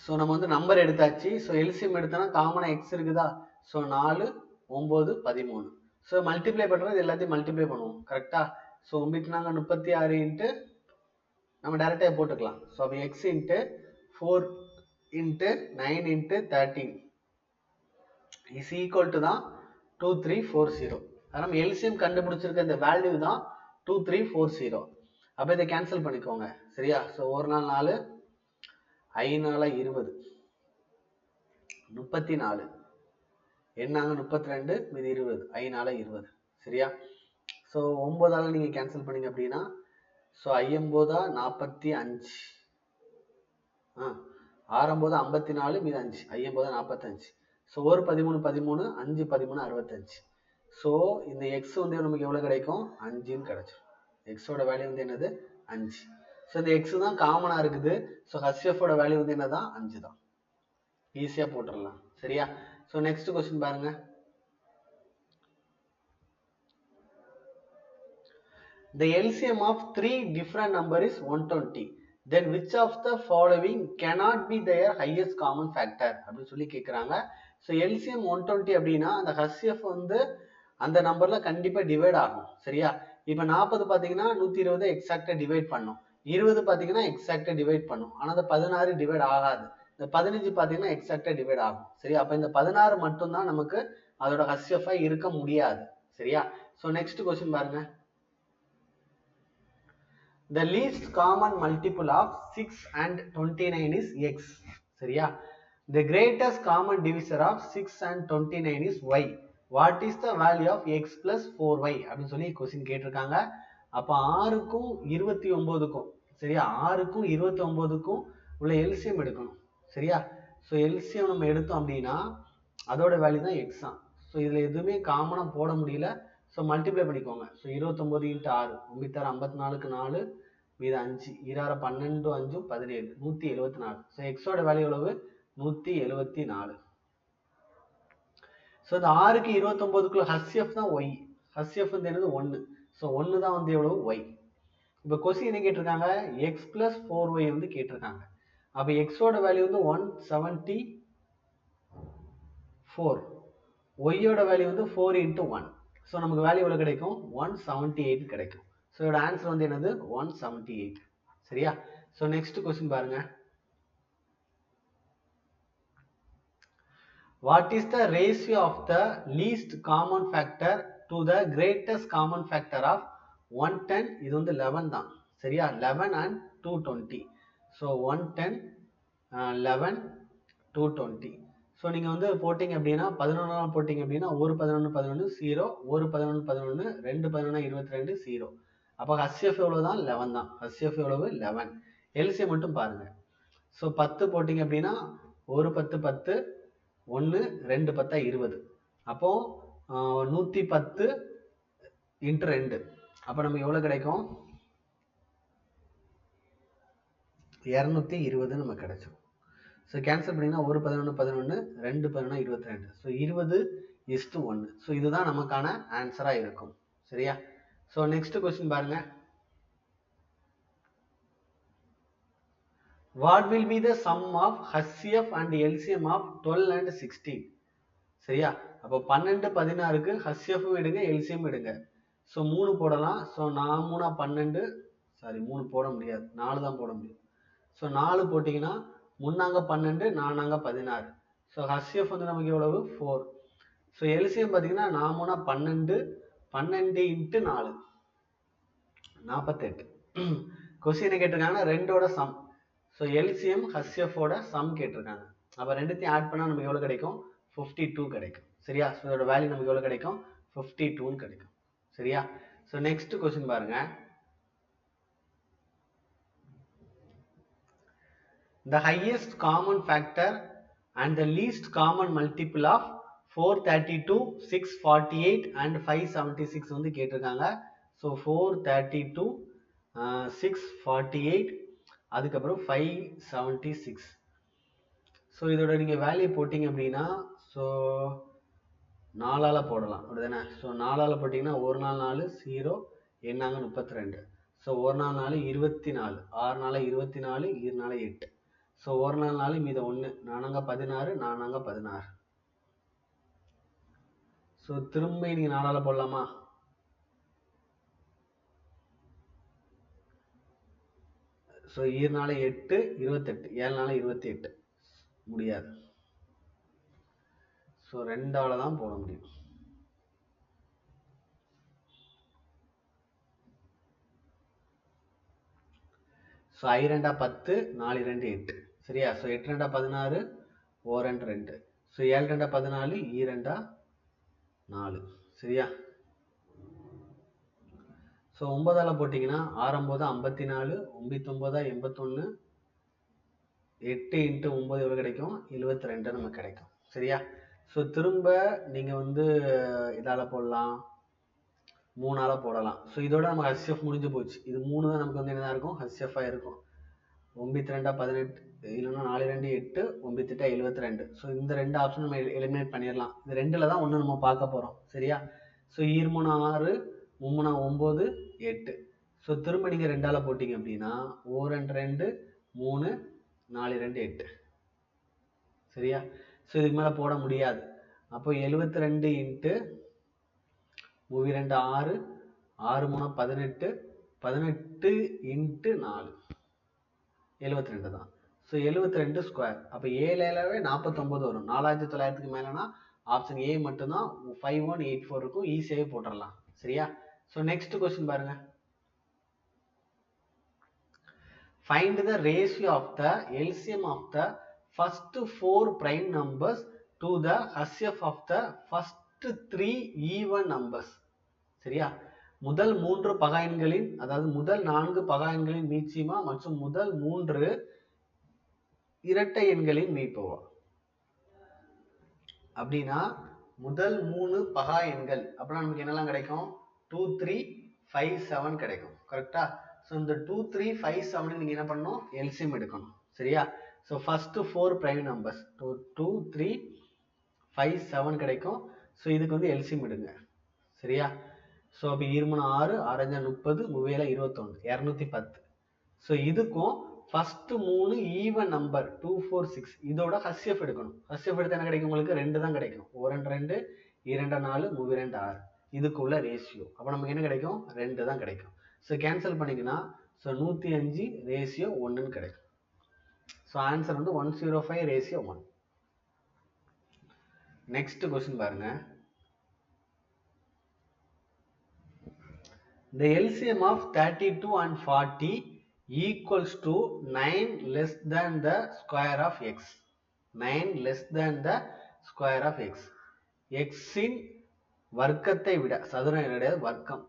ஸோ நம்ம வந்து நம்பர் எடுத்தாச்சு. ஸோ எல்சிஎம் எடுத்தோம்னா காமனாக எக்ஸ் இருக்குதா, ஸோ 4 9 13. ஸோ மல்டிப்ளை பண்ணுறது எல்லாத்தையும் மல்டிப்ளை பண்ணுவோம். கரெக்டா? ஸோ 9 36 நம்ம டேரெக்டாக போட்டுக்கலாம். ஸோ அப்போ எக்ஸ் × 4 × 9 × 13 இஸ் ஈக்குவல் டு தான் 2340. அது நம்ம எல்சிஎம் கண்டுபிடிச்சிருக்க இந்த வேல்யூ தான் 2340. அப்போ இதை கேன்சல் பண்ணிக்கோங்க. சரியா? ஸோ 1 4 4, 5 4 20, 34, என்னாங்க 32, மீது 20, 5 4 20. சரியா? ஸோ 9ஆல் நீங்கள் கேன்சல் பண்ணீங்க அப்படின்னா ஸோ 5 9 45, 6 9 54, மீது 5, 5 9 45. ஸோ 1 13 13, 5 13 65. ஸோ இந்த எக்ஸ் வந்து நமக்கு எவ்வளோ கிடைக்கும், 5ன்னு கிடைச்சிடும். எக்ஸோட வேல்யூ வந்து என்னது, 5. ஸோ இந்த எக்ஸ் தான் காமனாக இருக்குது. ஸோ ஹச்சிஎஃபோட வேல்யூ வந்து என்னதான், 5 தான். ஈஸியாக போட்டுடலாம். சரியா? ஸோ நெக்ஸ்ட் கொஸ்டின் பாருங்க. The LCM of three different number is 120. Then which of the following cannot be their highest common factor அப்படின்னு சொல்லி கேட்குறாங்க. ஸோ எல்சிஎம் 120 அப்படின்னா அந்த ஹச்சிஎஃப் வந்து அந்த நம்பர்ல கண்டிப்பாக டிவைட் ஆகும். சரியா? இப்போ 40 பார்த்தீங்கன்னா 120 எக்ஸாக்டாக டிவைட் பண்ணும். 20 பார்த்தீங்கன்னா எக்ஸாக்டாக டிவைட் பண்ணும். ஆனால் அந்த 16 டிவைட் ஆகாது. இந்த 15 பார்த்தீங்கன்னா எக்ஸாக்டாக டிவைட் ஆகும். சரியா? அப்போ இந்த 16 மட்டும்தான் நமக்கு அதோட ஹச்சிஎஃப் இருக்க முடியாது. சரியா? ஸோ நெக்ஸ்ட் கொஸ்டின் பாருங்க. The least common multiple of 6 and 29 is x. சரியா? The greatest common divisor of 6 and 29 is y. What is the value of x plus 4y அப்படின்னு சொல்லி கொஸ்டின் கேட்டிருக்காங்க. அப்போ 6க்கும் 29க்கும், சரியா, 6க்கும் 29க்கும் உள்ள எல்சிஎம் எடுக்கணும். சரியா? ஸோ எல்சிஎம் நம்ம எடுத்தோம் அப்படின்னா அதோட வேல்யூ தான் எக்ஸ் தான். ஸோ இதில் எதுவுமே காமனாக போட முடியல. ஸோ மல்டிப்ளை பண்ணிக்கோங்க. ஸோ 29 × 6, 54க்கு 4, மீது 5, 2 12 5 17, 174. ஸோ எக்ஸோட வேல்யூ எவ்வளவு, 174. ஸோ இந்த 6க்கு 29க்குள்ள ஹச்சிஎஃப் தான் ஒய். ஹச்சிஎஃப் வந்து என்னது, 1. ஸோ 1 தான் வந்து எவ்வளவு, ஒய். இப்போ கொஸ்டின் என்ன கேட்டிருக்காங்க, எக்ஸ் பிளஸ் 4y வந்து கேட்டிருக்காங்க. அப்போ எக்ஸோட வேல்யூ வந்து 174, ஒய்யோட வேல்யூ வந்து 4 × 1. ஸோ நமக்கு வேல்யூ எவ்வளோ கிடைக்கும் 178 கிடைக்கும். ஸோ இதோட ஆன்சர் வந்து என்னது 178. சரியா? ஸோ நெக்ஸ்ட் கொஸ்டின் பாருங்க. What is the ratio of the least common factor to the greatest common factor of 110? இது வந்து 11 தான். சரியா? 11 and 220. ஸோ 110 11 220. ஸோ நீங்கள் வந்து போட்டிங்க அப்படின்னா 11 போட்டிங்க அப்படின்னா ஒரு 11 11 0, ஒரு 11 11, 2 11 22 0. அப்போ ஹச்சிஎஃப் எவ்வளோ தான் 11 தான். ஹச்சிஎஃப் எவ்வளவு 11. எல்சிஎம் மட்டும் பாருங்க. ஸோ 10 போட்டிங்க அப்படின்னா ஒரு 10 10, 1 2 10 20. அப்போ 110 இன்ட்டு 2. அப்போ நமக்கு எவ்வளோ கிடைக்கும் 220 நமக்கு கிடைச்சோம். ஸோ கேன்சல் பண்ணிங்கன்னா ஒரு 11 11, 2 11 22. ஸோ 20:1. ஸோ இதுதான் நமக்கான ஆன்சராக இருக்கும். சரியா? ஸோ நெக்ஸ்ட் கொஸ்டின் பாருங்க. What will be the sum of HCF and LCM of 12 and 16? சரியா? அப்போ 12 16க்கு HCF எடுங்க, LCM எடுங்க. ஸோ 3 போடலாம். ஸோ 4 3 12, சாரி 3 போட முடியாது, 4 தான் போட முடியும். ஸோ 4 போட்டிங்கன்னா 3 12, 4 16. ஸோ HCF வந்து நமக்கு எவ்வளவு 4. ஸோ LCM பார்த்தீங்கன்னா 4 12, 12 இன்ட்டு 4 48. கொஸ்டின் கேட்டிருக்காங்கன்னா ரெண்டோட சம். ஸோ எல்சிஎம் ஹச்சிஎஃபோட சம் கேட்டிருக்காங்க. அப்போ ரெண்டுத்தையும் ஆட் பண்ணால் நமக்கு எவ்வளோ கிடைக்கும் 52 கிடைக்கும். சரியா? ஸோ இதோட வேல்யூ நமக்கு எவ்வளோ கிடைக்கும் 52 கிடைக்கும். சரியா? ஸோ நெக்ஸ்ட் கொஸ்டின் பாருங்க. The highest common factor and the least common multiple of 432, 648 and 576 வந்து கேட்டிருக்காங்க. ஸோ 432, 648, அதுக்கப்புறம் 576. ஸோ இதோட நீங்கள் வேல்யூ போட்டிங்க அப்படின்னா ஸோ 4ஆல் போடலாம், அப்படிதானே? ஸோ 4ஆல் போட்டிங்கன்னா ஒரு நாள் 4, 0 எண்ணாங்க 32. ஸோ ஒரு நாள் 4 24, 6 நாள் 24, 2 நாள் 8. ஸோ ஒரு நாள் 4 மீத 1, 4 16, 4 16. ஸோ திரும்ப நீங்கள் 4ஆல் போடலாமா? ஸோ 2 நாள் 8, 28, 7 நாள் 28 முடியாது. ஸோ 2ஆல் தான் போட முடியும். ஸோ 2 10, 4 2 8. சரியா? ஸோ 8 2 16, 1 2. ஸோ 7 2 14, 2 4. சரியா? ஸோ 9ஆல் போட்டிங்கன்னா 6 9 54, 9 9 81, 8 இன்ட்டு 9 எவ்வளோ கிடைக்கும் 72 நமக்கு கிடைக்கும். சரியா? ஸோ திரும்ப நீங்கள் வந்து இதால் போடலாம், 3ஆல் போடலாம். ஸோ இதோட நம்ம ஹச்சிஎஃப் முடிஞ்சு போச்சு. இது 3 தான் நமக்கு வந்து என்னதான் இருக்கும் ஹச்சிஎஃபாக இருக்கும். 9 2 18, இல்லைன்னா 4 2 8, 9 8 72. ஸோ இந்த 2 ஆப்ஷன் நம்ம எலிமினேட் பண்ணிடலாம். இந்த 2ல் தான் ஒன்று நம்ம பார்க்க போகிறோம். சரியா? ஸோ 2 3 6, 3 9 8. ஸோ திரும்ப நீங்கள் 2ஆல் போட்டிங்க அப்படின்னா 1 2 3, 4 2 8. சரியா? ஸோ இதுக்கு மேலே போட முடியாது. அப்போ 72 இன்ட்டு 2 6, 6 3 18, 18 இன்ட்டு 4 72 தான். So 72 square. அப்போ 7 7 49 வரும். 4900க்கு மேலேனா ஆப்ஷன் ஏ மட்டும்தான் 5184 இருக்கும். ஈஸியாகவே போட்டுடலாம். சரியா? ஸோ நெக்ஸ்ட் கொஸ்டின் பாருங்க. Find the ratio of the LCM of the first 4 prime numbers to the HCF of the first 3 even numbers. சரியா? முதல் 3 பகா எண்களின், அதாவது முதல் 4 பகா எண்களின் மீச்சிமா மற்றும் முதல் 3 இரட்டை எண்களின் மீப்போவா. அப்படின்னா முதல் 3 பகா எண்கள் அப்படின்னா நமக்கு என்னெல்லாம் கிடைக்கும் 2 3 5 7 கிடைக்கும். கரெக்டா? ஸோ இந்த 2 3 5 7 நீங்கள் என்ன பண்ணணும் எல்சிஎம் எடுக்கணும். சரியா? ஸோ ஃபர்ஸ்ட் 4 பிரைம் நம்பர்ஸ் 2 3 5 7 கிடைக்கும். ஸோ இதுக்கு வந்து எல்சிஎம் எடுங்க. சரியா? ஸோ அப்போ 2 6, 6 30, 3 21, 210. ஸோ இதுக்கும் ஃபர்ஸ்ட் 3 ஈவன் நம்பர் 2 4 6 இதோட ஹச்சிஎஃப் எடுக்கணும். ஹச்சிஎஃப் எடுத்து என்ன கிடைக்கும் உங்களுக்கு 2 தான் கிடைக்கும். 1 2, 2 4, 3 2 6. இதுக்குள்ள ரேஷியோ. அப்போ நமக்கு என்ன கிடைக்கும்? 2 தான் கிடைக்கும். ஸோ கேன்சல் பண்ணிங்கன்னா ஸோ 105 ரேஷியோ 1ன்னு கிடைக்கும். ஸோ ஆன்சர் வந்து 105 ரேஷியோ 1. நெக்ஸ்ட் கொஸ்டின் பாருங்க. The LCM of 32 and 40 equals to 9 less than the square of x. 9 less than the square of x. x இன் வர்க்கத்தை விட, சதுரம் கிடையாது வர்க்கம்,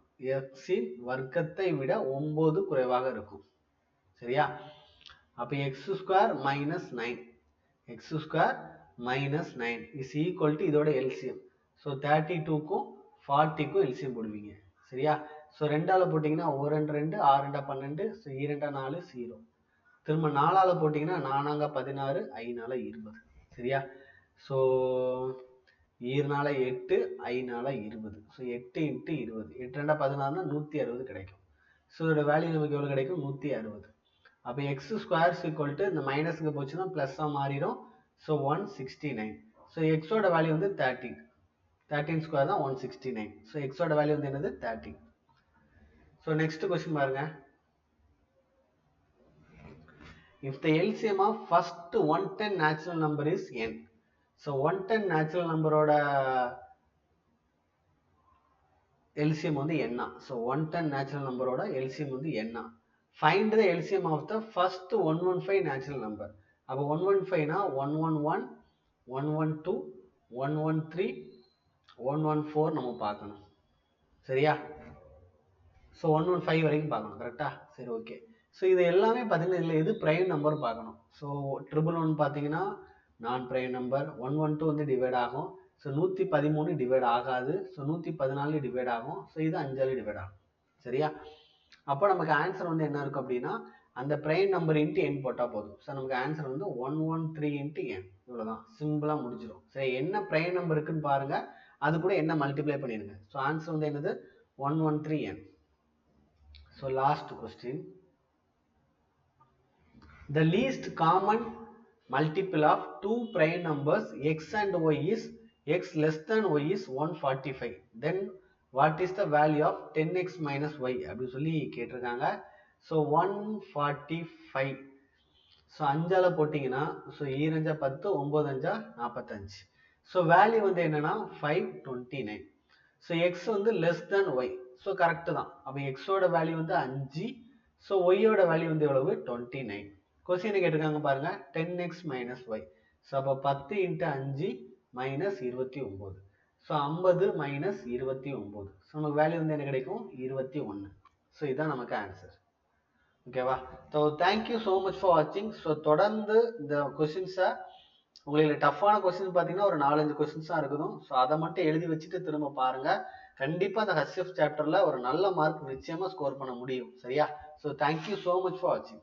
x இன் வர்க்கத்தை விட 9 குறைவாக இருக்கும். சரியா? அப்ப x square minus 9, x square minus 9 is equal to இதோட LCM. ஸோ 32க்கும் 40க்கும் LCM போடுவீங்க. சரியா? ஸோ 2ஆல் போட்டிங்கன்னா 1 2 2, 6 2 12, ஸோ 2 4 0. திரும்ப 4ஆல் போட்டிங்கன்னா 4 16, 5 20. சரியா? ஸோ 2 8, 5 20. ஸோ 8 × 20, 8 2 16னா 160 கிடைக்கும். ஸோ இதோட வேல்யூ நமக்கு எவ்வளோ கிடைக்கும்? 160. அப்போ எக்ஸ் ஸ்கொயர் ஈக்குவல் டு இந்த மைனஸுக்கு போச்சுன்னா ப்ளஸ்ஸாக மாறிடும். ஸோ 169. ஸோ எக்ஸோட வேல்யூ வந்து 13. 13 ஸ்கொயர் தான் 169. ஸோ எக்ஸோட வேல்யூ வந்து என்னது? 13. ஸோ நெக்ஸ்ட் கொஸ்டின் பாருங்க. If the LCM of first 110 natural number is n. So 110 natural numberோட LCM வந்து n. ஸோ 110 natural numberோட LCM வந்து n. Find the LCM of the first 115 natural number. அப்போ 115 னா 111, 112, 113, 114 நம்ம பார்க்கணும். சரியா? ஸோ 115 வரைக்கும் பார்க்கணும். கரெக்டா? சரி, ஓகே. ஸோ இது எல்லாமே பார்த்தீங்கன்னா இதில் எது ப்ரைம் நம்பர் பார்க்கணும். ஸோ 111 பார்த்தீங்கன்னா நான் ப்ரைம் நம்பர். 112 வந்து டிவைட் ஆகும். ஸோ 113 டிவைட் ஆகாது. ஸோ 114 டிவைட் ஆகும். ஸோ இது 5ஆல் டிவைட் ஆகும். சரியா? அப்போ நமக்கு ஆன்சர் வந்து என்ன இருக்கும் அப்படின்னா அந்த ப்ரைம் நம்பர் இன்ட்டு n போட்டால் போதும். ஸோ நமக்கு ஆன்சர் வந்து 113 × n. இவ்வளோதான், சிம்பிளாக முடிஞ்சிடும். சரி, என்ன ப்ரைம் நம்பர் இருக்குன்னு பாருங்க, அது கூட என்ன மல்டிப்ளை பண்ணிடுங்க. ஸோ ஆன்சர் வந்து என்னது? 113n. So last question. The least common multiple of two prime numbers x and y is x less than y is 145. Then what is the value of 10x minus y? அப்படி சொல்லி கேட்டிருக்காங்க. So 145. So 5ஆல் போட்டிங்கன்னா so 2 5 10, 9 5 45. So value வந்து என்னன்னா 529. So X வந்து less than Y. So correct தான். அப்போ எக்ஸோட வேல்யூ வந்து 5. ஸோ ஒய்யோட வேல்யூ வந்து எவ்வளவு? 29. கொஸ்டின் கேட்டிருக்காங்க பாருங்க, 10x மைனஸ் ஒய். ஸோ அப்போ 10 × 5 மைனஸ் 29. So 50 minus 29. ஸோ நமக்கு வேல்யூ வந்து என்ன கிடைக்கும்? 21. ஸோ இதுதான் நமக்கு ஆன்சர். ஓகேவா? So thank you so much for வாட்சிங். ஸோ தொடர்ந்து இந்த கொஸ்டின்ஸை உங்களுக்கு டஃப்பான கொஸ்டின் பார்த்தீங்கன்னா ஒரு 4-5 கொஸ்டின்ஸ் தான் இருக்கணும். ஸோ அதை மட்டும் எழுதி வச்சுட்டு திரும்ப பாருங்க. கண்டிப்பாக அந்த HCF சாப்டரில் ஒரு நல்ல மார்க் நிச்சயமாக ஸ்கோர் பண்ண முடியும். சரியா? So thank you so much for வாட்சிங்.